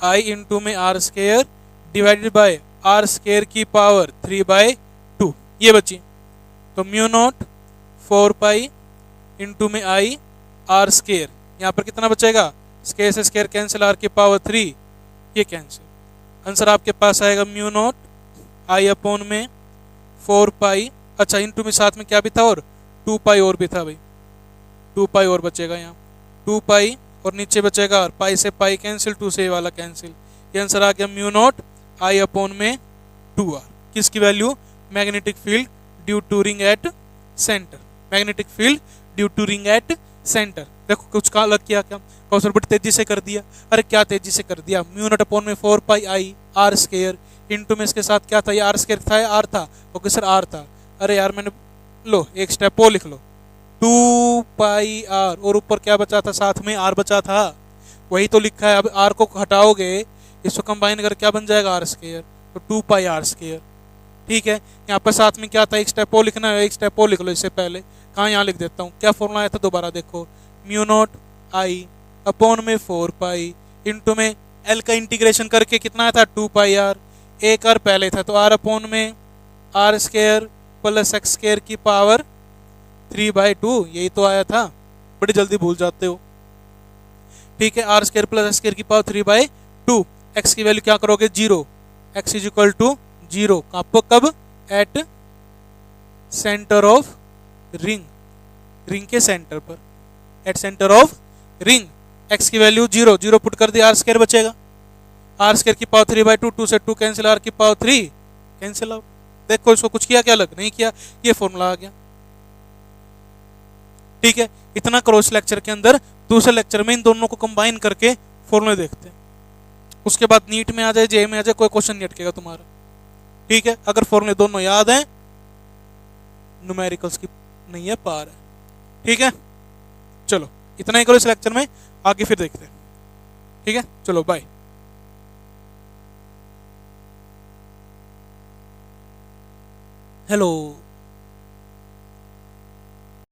आई इंटू में r square divided by are square की पावर 3/2, ये बची, तो म्यू नॉट 4 पाई इंटू में आई आर स्क्वायर, यहाँ पर कितना बचेगा, स्क्वायर से स्क्वायर कैंसिल, आर की पावर 3, ये कैंसिल, आंसर आपके पास आएगा म्यू नॉट आई अपॉन में 4 पाई, अच्छा इंटू में साथ में क्या भी था, और 2 पाई और भी था भाई, 2 पाई और बचेगा यहाँ, 2 पाई और नीचे बचेगा आर, पाई से पाई कैंसिल, 2 से ये वाला कैंसिल, ये आंसर आ गया म्यू नॉट आई अपॉन में 2r। किसकी value? Magnetic field due to ring at centre, magnetic field due to ring at centre. देखो कुछ का अलग किया क्या, क्वेश्चन बड़ी तेजी से कर दिया। अरे क्या तेजी से कर दिया, म्यू नॉट अपॉन में 4 pi I R square into में इसके साथ क्या था, ये आर स्क्वायर था या आर था, ओके सर आर था। अरे यार मैंने, लो एक स्टेप वो लिख लो, 2 पाई आर और ऊपर क्या बचा था, साथ में आर बचा था, वही तो लिखा है। अब आर को हटाओगे, इसको कंबाइन कर क्या बन जाएगा, आर स्क्वायर, तो 2 पाई आर स्क्वायर। ठीक है, यहाँ पर साथ में क्या था, एक स्टेप वो लिखना है, एक स्टेप वो लिख लो इससे पहले। कहाँ, यहाँ लिख देता हूँ, क्या फॉर्मूला आया था दोबारा देखो, म्यू नॉट आई अपॉन में 4 पाई इंटू में एल का इंटीग्रेशन करके कितना आया था, 2 पाई आर, एक आर पहले था तो आर अपॉन में r square plus x square की पावर 3/2, यही तो आया था, बड़ी जल्दी भूल जाते हो। ठीक है, r square plus x square की पावर 3/2, एक्स की वैल्यू क्या करोगे, 0, एक्स इज इक्वल टू 0, आपको कब, at centre of ring, ring के सेंटर पर, at centre of ring, x की वैल्यू 0, 0 पुट कर दिया, आर स्क्वायर बचेगा, आर स्क्वायर की पावर 3/2, 2 से 2 कैंसिल, आर की पावर 3 कैंसिल आउट। देखो इसको कुछ किया क्या, अलग नहीं किया, ये फॉर्मूला आ गया। ठीक है, इतना करो इस लेक्चर के अंदर। दूसरे लेक्चर में इन दोनों को कंबाइन करके फॉर्मूले देखते हैं, उसके बाद नीट में आ जाए, जे में आ जाए, कोई क्वेश्चन नहीं अटकेगा तुम्हारा। ठीक है, अगर फॉर्मूले दोनों याद हैं, न्यूमेरिकल्स की नहीं है पार है। ठीक है, चलो इतना ही करो इस लेक्चर में, आगे फिर देखते हैं। ठीक है, चलो बाय। हेलो।